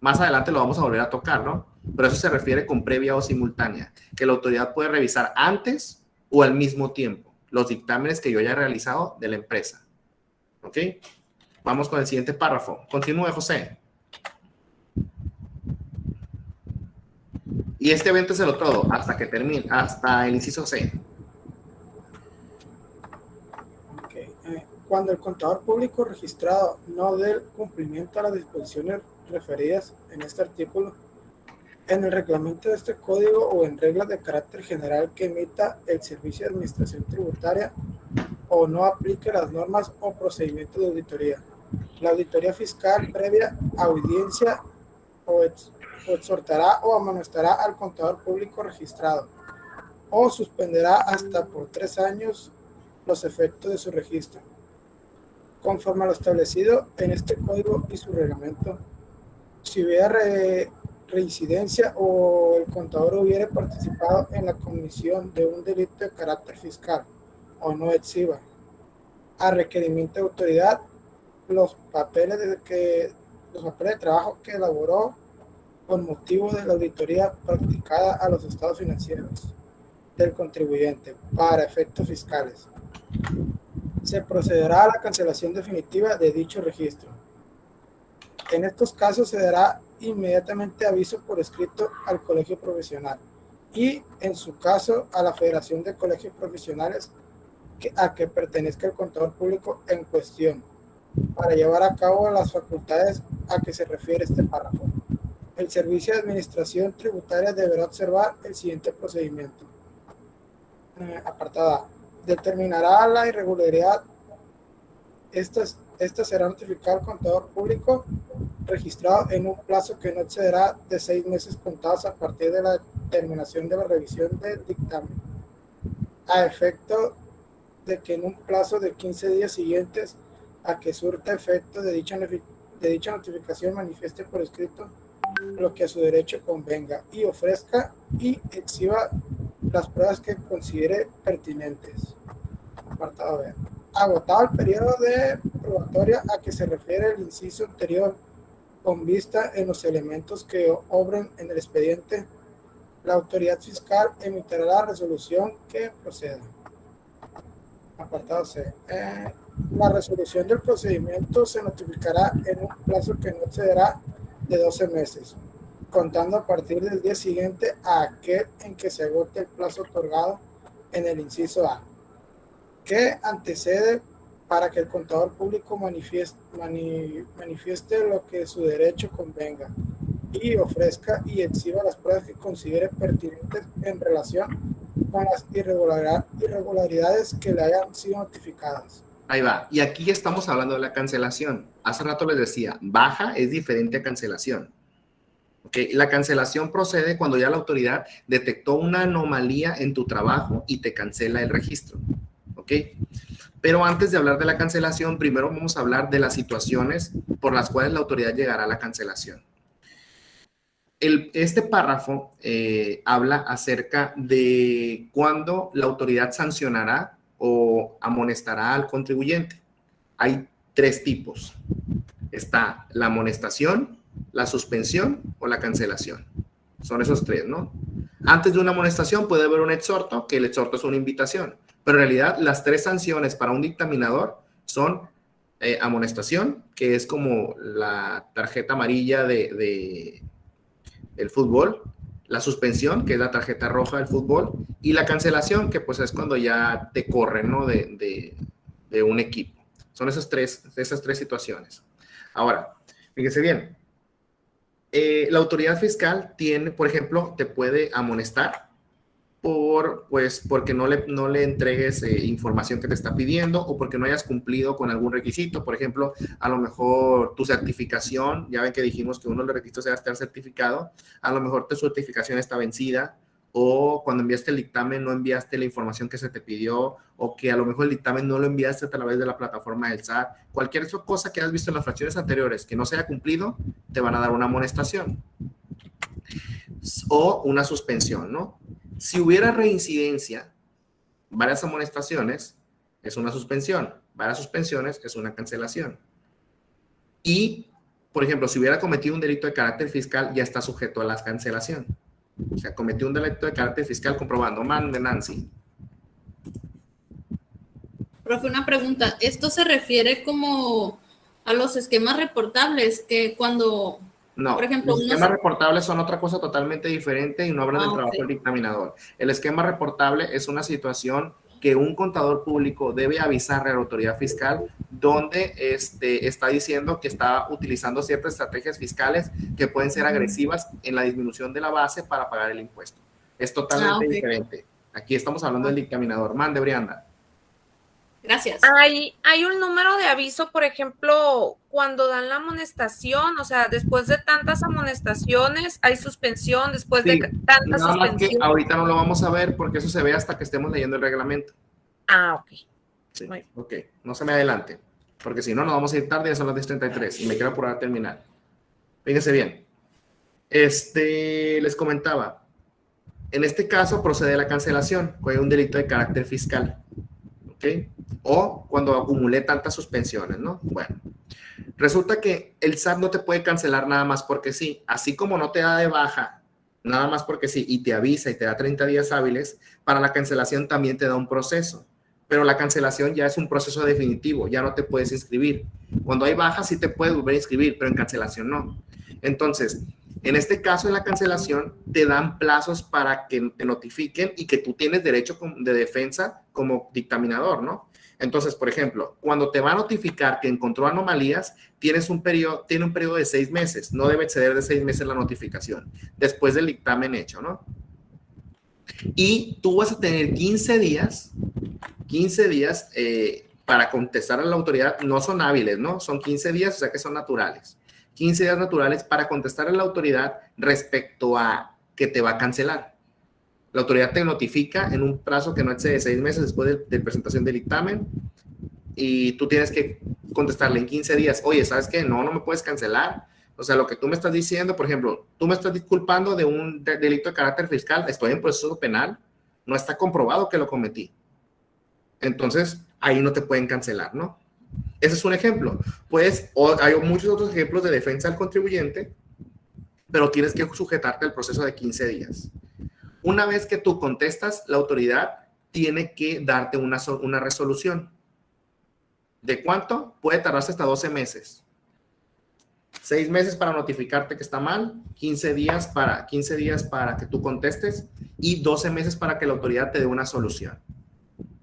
Más adelante lo vamos a volver a tocar, ¿no? Pero eso se refiere con previa o simultánea, que la autoridad puede revisar antes o al mismo tiempo los dictámenes que yo haya realizado de la empresa. ¿Ok? Vamos con el siguiente párrafo. Continúe, José. Y este evento es el todo, hasta que termine, hasta el inciso C. Cuando el contador público registrado no dé cumplimiento a las disposiciones referidas en este artículo, en el reglamento de este código o en reglas de carácter general que emita el Servicio de Administración Tributaria o no aplique las normas o procedimientos de auditoría, la auditoría fiscal previa audiencia o exhortará o amonestará al contador público registrado o suspenderá hasta por 3 años los efectos de su registro. Conforme a lo establecido en este código y su reglamento, si hubiera reincidencia o el contador hubiera participado en la comisión de un delito de carácter fiscal o no exhiba, a requerimiento de autoridad, los papeles de trabajo que elaboró con motivo de la auditoría practicada a los estados financieros del contribuyente para efectos fiscales. Se procederá a la cancelación definitiva de dicho registro. En estos casos se dará inmediatamente aviso por escrito al colegio profesional y, en su caso, a la Federación de Colegios Profesionales a que pertenezca el contador público en cuestión, para llevar a cabo las facultades a que se refiere este párrafo. El Servicio de Administración Tributaria deberá observar el siguiente procedimiento. Apartada A. Determinará la irregularidad. Esta será notificada al contador público registrado en un plazo que no excederá de 6 meses contados a partir de la terminación de la revisión del dictamen, a efecto de que en un plazo de 15 días siguientes a que surta efecto de dicha notificación manifieste por escrito lo que a su derecho convenga y ofrezca y exhiba las pruebas que considere pertinentes. Apartado B. Agotado el periodo de probatoria a que se refiere el inciso anterior, con vista en los elementos que obren en el expediente, la autoridad fiscal emitirá la resolución que proceda. Apartado C. La resolución del procedimiento se notificará en un plazo que no excederá de 12 meses, contando a partir del día siguiente a aquel en que se agote el plazo otorgado en el inciso A, que antecede para que el contador público manifieste lo que su derecho convenga y ofrezca y exhiba las pruebas que considere pertinentes en relación con las irregularidades que le hayan sido notificadas. Ahí va. Y aquí estamos hablando de la cancelación. Hace rato les decía, baja es diferente a cancelación. ¿Okay? La cancelación procede cuando ya la autoridad detectó una anomalía en tu trabajo y te cancela el registro. ¿Ok? Pero antes de hablar de la cancelación, primero vamos a hablar de las situaciones por las cuales la autoridad llegará a la cancelación. Este párrafo habla acerca de cuándo la autoridad sancionará o amonestará al contribuyente. Hay 3 tipos. Está la amonestación, la suspensión o la cancelación. Son esos 3, ¿no? Antes de una amonestación puede haber un exhorto, que el exhorto es una invitación. Pero en realidad las 3 sanciones para un dictaminador son amonestación, que es como la tarjeta amarilla del fútbol, la suspensión, que es la tarjeta roja del fútbol, y la cancelación, que pues es cuando ya te corren, ¿no? de un equipo. Son esas tres situaciones. Ahora, fíjense bien, la autoridad fiscal tiene, por ejemplo, te puede amonestar porque no le entregues información que te está pidiendo o porque no hayas cumplido con algún requisito. Por ejemplo, a lo mejor tu certificación, ya ven que dijimos que uno de los requisitos era estar certificado, a lo mejor tu certificación está vencida o cuando enviaste el dictamen no enviaste la información que se te pidió o que a lo mejor el dictamen no lo enviaste a través de la plataforma del SAT. Cualquier cosa que has visto en las fracciones anteriores que no se haya cumplido, te van a dar una amonestación o una suspensión, ¿no? Si hubiera reincidencia, varias amonestaciones es una suspensión, varias suspensiones es una cancelación. Y, por ejemplo, si hubiera cometido un delito de carácter fiscal, ya está sujeto a la cancelación. O sea, cometió un delito de carácter fiscal comprobando. Mande, Nancy. Profe, una pregunta. ¿Esto se refiere como a los esquemas reportables que cuando... No, por ejemplo, los esquemas reportables son otra cosa totalmente diferente y no hablan del trabajo del dictaminador. El esquema reportable es una situación que un contador público debe avisarle a la autoridad fiscal donde está diciendo que está utilizando ciertas estrategias fiscales que pueden ser agresivas en la disminución de la base para pagar el impuesto. Es totalmente diferente. Aquí estamos hablando del dictaminador. Mande, Brianda. Gracias. Hay un número de aviso, por ejemplo, cuando dan la amonestación, o sea, después de tantas amonestaciones, hay suspensión, después de tantas nada más suspensión. que ahorita no lo vamos a ver porque eso se ve hasta que estemos leyendo el reglamento. Ok. Sí, ok. No se me adelante, porque si no, nos vamos a ir tarde, ya son las 10:33 y me quiero apurar a terminar. Fíjense bien. Les comentaba, en este caso procede la cancelación, cuando hay un delito de carácter fiscal. ¿Ok? O cuando acumulé tantas suspensiones, ¿no? Bueno, resulta que el SAT no te puede cancelar nada más porque sí, así como no te da de baja nada más porque sí y te avisa y te da 30 días hábiles, para la cancelación también te da un proceso, pero la cancelación ya es un proceso definitivo, ya no te puedes inscribir. Cuando hay baja sí te puedes volver a inscribir, pero en cancelación no. Entonces, en este caso, en la cancelación, te dan plazos para que te notifiquen y que tú tienes derecho de defensa como dictaminador, ¿no? Entonces, por ejemplo, cuando te va a notificar que encontró anomalías, tiene un periodo de 6 meses. No debe exceder de 6 meses la notificación, después del dictamen hecho, ¿no? Y tú vas a tener 15 días para contestar a la autoridad. No son hábiles, ¿no? Son 15 días, o sea que son naturales. 15 días naturales para contestar a la autoridad respecto a que te va a cancelar. La autoridad te notifica en un plazo que no excede 6 meses después de presentación del dictamen y tú tienes que contestarle en 15 días. Oye, ¿sabes qué? No me puedes cancelar. O sea, lo que tú me estás diciendo, por ejemplo, tú me estás disculpando de un delito de carácter fiscal, estoy en proceso penal, no está comprobado que lo cometí. Entonces, ahí no te pueden cancelar, ¿no? Ese es un ejemplo. Pues hay muchos otros ejemplos de defensa al contribuyente, pero tienes que sujetarte al proceso de 15 días. Una vez que tú contestas, la autoridad tiene que darte una resolución. ¿De cuánto? Puede tardarse hasta 12 meses. 6 meses para notificarte que está mal, 15 días para que tú contestes y 12 meses para que la autoridad te dé una solución.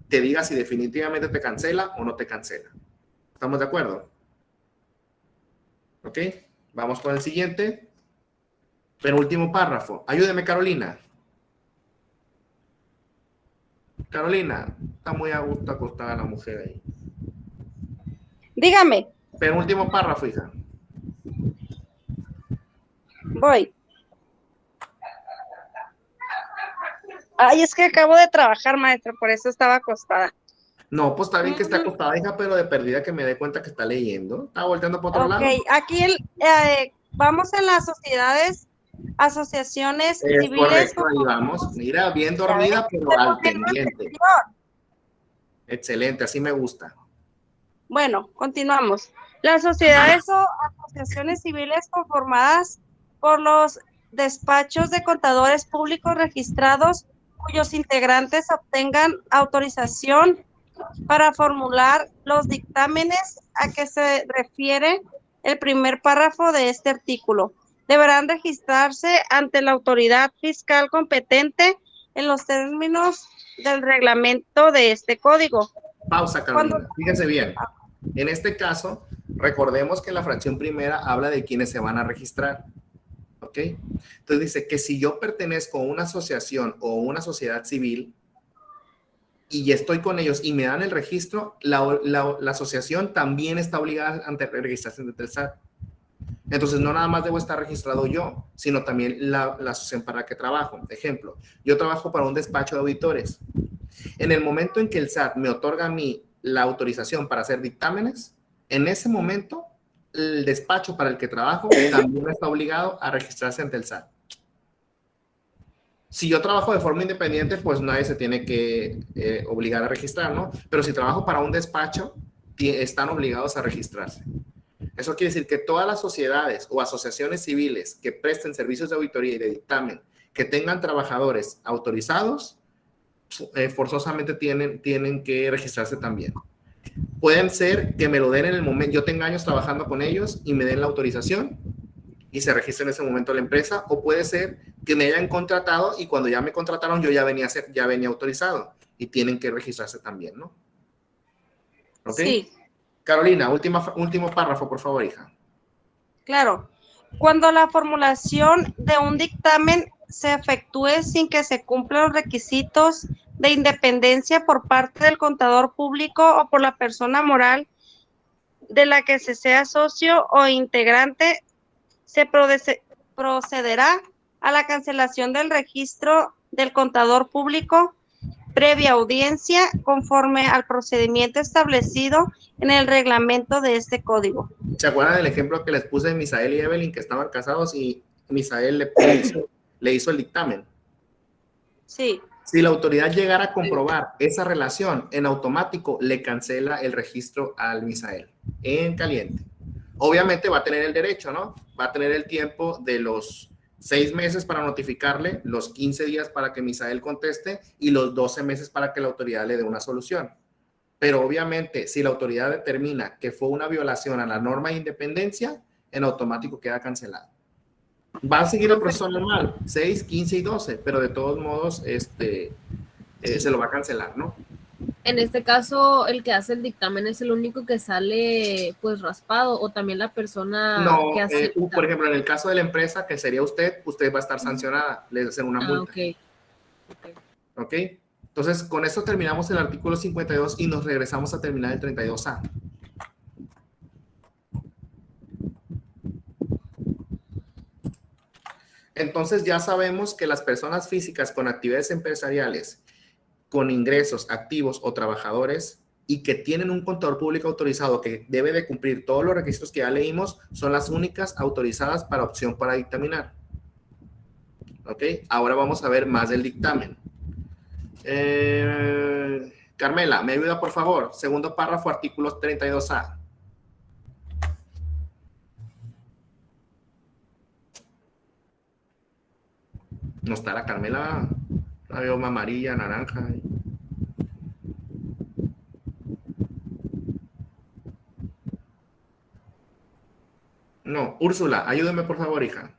Te diga si definitivamente te cancela o no te cancela. ¿Estamos de acuerdo? Ok, vamos con el siguiente. Penúltimo párrafo. Ayúdeme, Carolina. Carolina, está muy a gusto acostada la mujer ahí. Dígame. Penúltimo párrafo, hija. Voy. Ay, es que acabo de trabajar, maestro, por eso estaba acostada. No, pues está bien que esté acostada, hija, pero de perdida que me dé cuenta que está leyendo. Está volteando para otro lado. Ok, aquí vamos en las sociedades, asociaciones Es civiles. correcto, ahí vamos. Mira, bien dormida, pero al pendiente. Excelente, así me gusta. Bueno, continuamos. Las sociedades o asociaciones civiles conformadas por los despachos de contadores públicos registrados cuyos integrantes obtengan autorización para formular los dictámenes a que se refiere el primer párrafo de este artículo. Deberán registrarse ante la autoridad fiscal competente en los términos del reglamento de este código. Pausa, Carolina. Fíjense bien. En este caso, recordemos que la fracción primera habla de quienes se van a registrar. ¿Ok? Entonces dice que si yo pertenezco a una asociación o una sociedad civil y estoy con ellos y me dan el registro, la asociación también está obligada a registrarse ante el SAT. Entonces, no nada más debo estar registrado yo, sino también la asociación para la que trabajo. Ejemplo, yo trabajo para un despacho de auditores. En el momento en que el SAT me otorga a mí la autorización para hacer dictámenes, en ese momento, el despacho para el que trabajo también está obligado a registrarse ante el SAT. Si yo trabajo de forma independiente, pues nadie se tiene que obligar a registrar, ¿no? Pero si trabajo para un despacho, están obligados a registrarse. Eso quiere decir que todas las sociedades o asociaciones civiles que presten servicios de auditoría y de dictamen, que tengan trabajadores autorizados, forzosamente tienen que registrarse también. Pueden ser que me lo den en el momento, yo tenga años trabajando con ellos y me den la autorización y se registre en ese momento la empresa, o puede ser que me hayan contratado y cuando ya me contrataron yo ya venía autorizado y tienen que registrarse también, ¿no? ¿Ok? Sí. Carolina, último párrafo, por favor, hija. Claro. Cuando la formulación de un dictamen se efectúe sin que se cumplan los requisitos de independencia por parte del contador público o por la persona moral de la que se sea socio o integrante, se procederá a la cancelación del registro del contador público previa audiencia conforme al procedimiento establecido en el reglamento de este código. ¿Se acuerdan del ejemplo que les puse de Misael y Evelyn, que estaban casados y Misael le hizo el dictamen? Sí. Si la autoridad llegara a comprobar esa relación, en automático le cancela el registro al Misael, en caliente. Obviamente va a tener el derecho, ¿no? Va a tener el tiempo de los 6 meses para notificarle, los 15 días para que Misael conteste y los 12 meses para que la autoridad le dé una solución. Pero obviamente, si la autoridad determina que fue una violación a la norma de independencia, en automático queda cancelado. Va a seguir el proceso normal, 6, 15 y 12, pero de todos modos se lo va a cancelar, ¿no? En este caso, el que hace el dictamen es el único que sale pues raspado, o también la persona que hace. Por ejemplo, en el caso de la empresa, que sería usted va a estar sancionada, le hacen una multa. Ok. Entonces, con esto terminamos el artículo 52 y nos regresamos a terminar el 32A. Entonces, ya sabemos que las personas físicas con actividades empresariales, con ingresos activos o trabajadores y que tienen un contador público autorizado que debe de cumplir todos los requisitos que ya leímos, son las únicas autorizadas para opción para dictaminar. ¿Ok? Ahora vamos a ver más del dictamen. Carmela, ¿me ayuda por favor? Segundo párrafo, artículo 32A. No está la Carmela. La veo amarilla, naranja. No, Úrsula, ayúdeme por favor, hija.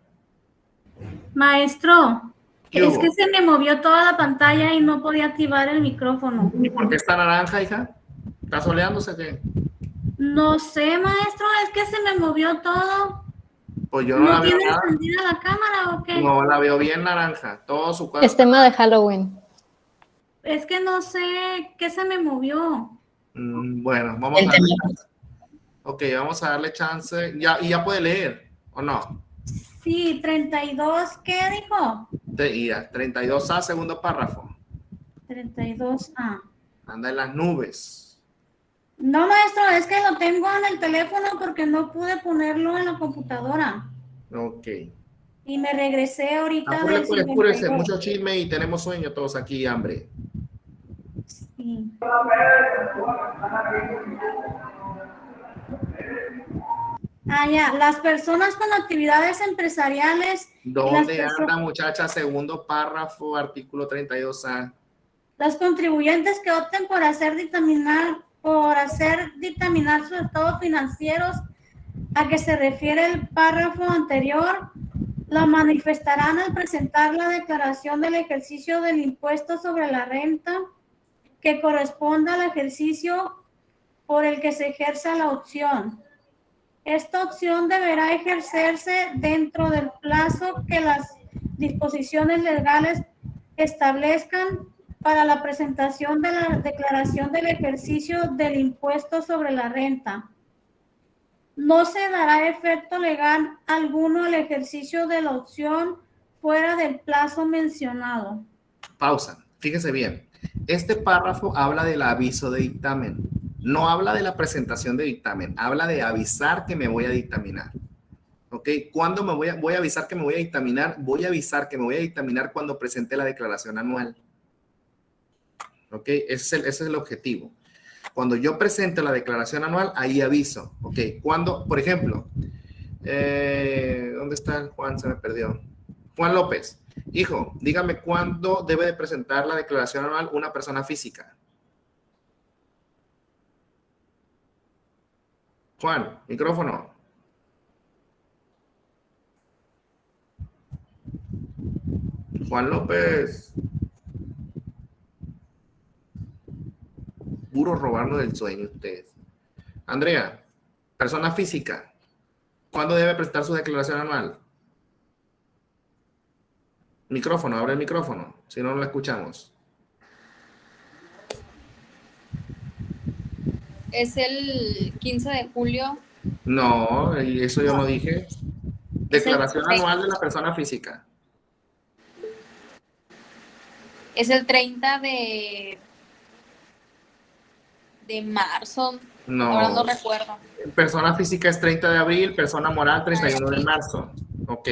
Maestro, es que se me movió toda la pantalla y no podía activar el micrófono. ¿Y por qué está naranja, hija? ¿Está soleándose qué? No sé, maestro, es que se me movió todo. Pues yo no la veo ¿Tiene nada. encendida la cámara o qué? No, la veo bien naranja. Todo su cuadro. Es tema de Halloween. Es que no sé qué se me movió. Bueno, vamos a ver. Ok, vamos a darle chance. ¿Y ya puede leer o no? Sí, 32, ¿qué dijo? 32A, segundo párrafo. 32A. Anda en las nubes. No, maestro, es que lo tengo en el teléfono porque no pude ponerlo en la computadora. Ok. Y me regresé ahorita Apúrese, del pues, apúrese. 52. Mucho chisme y tenemos sueño todos aquí, hambre. Sí. Ah, ya. Las personas con actividades empresariales. ¿Dónde anda, muchacha? Segundo párrafo, artículo 32A. Los contribuyentes que opten por hacer dictaminar sus estados financieros a que se refiere el párrafo anterior, lo manifestarán al presentar la declaración del ejercicio del impuesto sobre la renta que corresponda al ejercicio por el que se ejerza la opción. Esta opción deberá ejercerse dentro del plazo que las disposiciones legales establezcan para la presentación de la declaración del ejercicio del impuesto sobre la renta. No se dará efecto legal alguno al ejercicio de la opción fuera del plazo mencionado. Pausa. Fíjese bien. Este párrafo habla del aviso de dictamen. No habla de la presentación de dictamen. Habla de avisar que me voy a dictaminar. ¿Ok? ¿Cuándo voy a avisar que me voy a dictaminar? Voy a avisar que me voy a dictaminar cuando presente la declaración anual. ¿Ok? Ese es el objetivo. Cuando yo presente la declaración anual, ahí aviso. ¿Ok? Cuando, por ejemplo, ¿dónde está Juan? Se me perdió. Juan López. Hijo, dígame cuándo debe de presentar la declaración anual una persona física. Juan, micrófono. Juan López. Puro robarnos del sueño ustedes. Andrea, persona física. ¿Cuándo debe presentar su declaración anual? Micrófono, abre el micrófono, si no, no lo escuchamos. Es el 15 de julio. No, y eso yo no dije. Declaración anual de la persona física. Es el 30 de marzo. No. Ahora no recuerdo. Persona física es 30 de abril, persona moral 31 de marzo. Ok.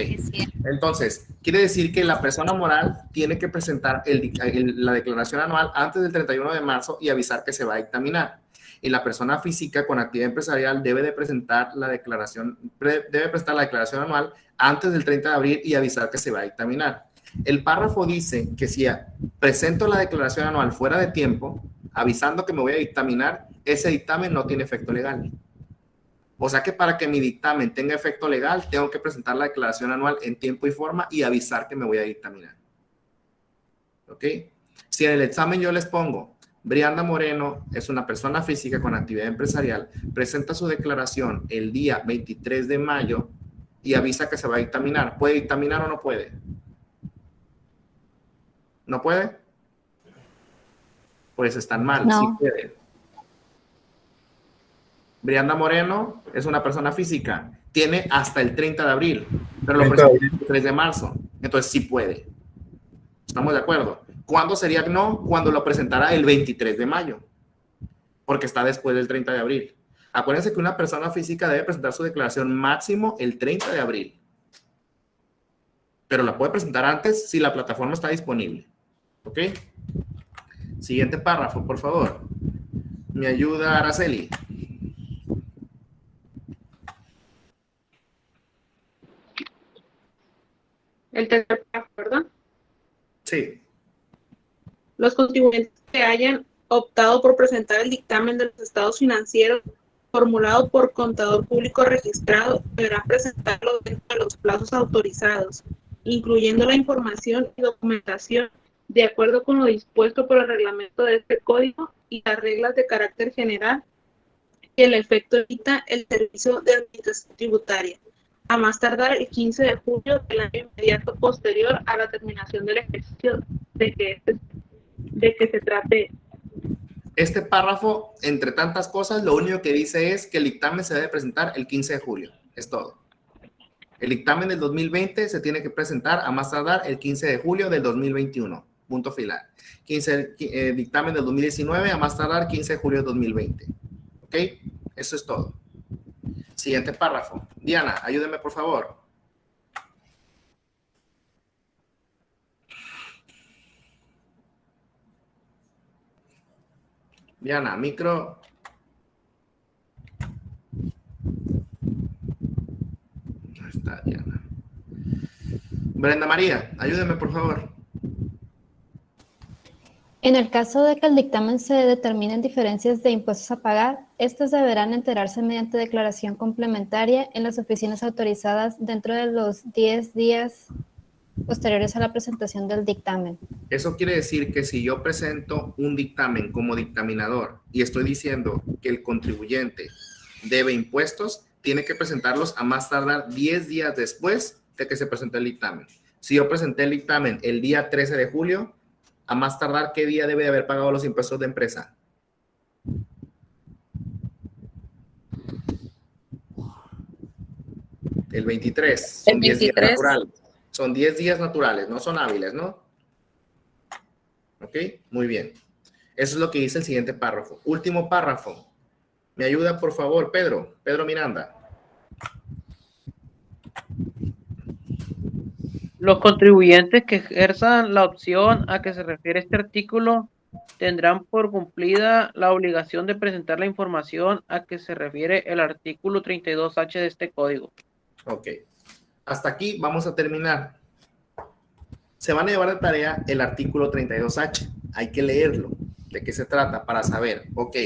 Entonces, quiere decir que la persona moral tiene que presentar la declaración anual antes del 31 de marzo y avisar que se va a dictaminar. Y la persona física con actividad empresarial debe presentar la declaración anual antes del 30 de abril y avisar que se va a dictaminar. El párrafo dice que si presento la declaración anual fuera de tiempo, avisando que me voy a dictaminar, ese dictamen no tiene efecto legal. O sea que para que mi dictamen tenga efecto legal, tengo que presentar la declaración anual en tiempo y forma y avisar que me voy a dictaminar. ¿Ok? Si en el examen yo les pongo, Brianda Moreno es una persona física con actividad empresarial, presenta su declaración el día 23 de mayo y avisa que se va a dictaminar. ¿Puede dictaminar o no puede? ¿No puede? Pues están mal. No. Sí puede. Brianda Moreno es una persona física. Tiene hasta el 30 de abril, pero lo presenta el 23 de marzo. Entonces sí puede. ¿Estamos de acuerdo? ¿Cuándo sería no? Cuando lo presentará el 23 de mayo, porque está después del 30 de abril. Acuérdense que una persona física debe presentar su declaración máximo el 30 de abril, pero la puede presentar antes si la plataforma está disponible. ¿Ok? Siguiente párrafo, por favor. ¿Me ayuda Araceli? El tercer párrafo, ¿verdad? Sí. Los contribuyentes que hayan optado por presentar el dictamen de los estados financieros formulado por contador público registrado deberán presentarlo dentro de los plazos autorizados, incluyendo la información y documentación de acuerdo con lo dispuesto por el reglamento de este código y las reglas de carácter general que el efecto evita el servicio de administración tributaria, a más tardar el 15 de julio del año inmediato posterior a la terminación del ejercicio de que se trate. Este párrafo, entre tantas cosas, lo único que dice es que el dictamen se debe presentar el 15 de julio. Es todo. El dictamen del 2020 se tiene que presentar a más tardar el 15 de julio del 2021. Punto final. Dictamen del 2019 a más tardar 15 de julio del 2020. ¿Ok? Eso es todo. Siguiente párrafo. Diana, ayúdeme por favor. Diana, micro. Ahí está Diana. Brenda María, ayúdeme por favor. En el caso de que el dictamen se determinen diferencias de impuestos a pagar, estos deberán enterarse mediante declaración complementaria en las oficinas autorizadas dentro de los 10 días posteriores a la presentación del dictamen. Eso quiere decir que si yo presento un dictamen como dictaminador y estoy diciendo que el contribuyente debe impuestos, tiene que presentarlos a más tardar 10 días después de que se presente el dictamen. Si yo presenté el dictamen el día 13 de julio, a más tardar, ¿qué día debe de haber pagado los impuestos de empresa? El 23. Son 10 días naturales. Son 10 días naturales, no son hábiles, ¿no? ¿Ok? Muy bien. Eso es lo que dice el siguiente párrafo. Último párrafo. ¿Me ayuda, por favor, Pedro? Pedro Miranda. Los contribuyentes que ejerzan la opción a que se refiere este artículo tendrán por cumplida la obligación de presentar la información a que se refiere el artículo 32H de este código. Ok. Hasta aquí vamos a terminar. Se van a llevar de tarea el artículo 32H. Hay que leerlo. ¿De qué se trata? Para saber, ok,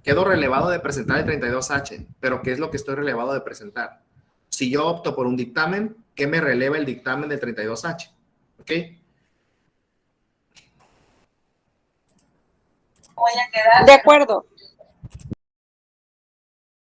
quedo relevado de presentar el 32H, pero ¿qué es lo que estoy relevado de presentar? Si yo opto por un dictamen, ¿qué me releva el dictamen del 32H? ¿Ok? De acuerdo.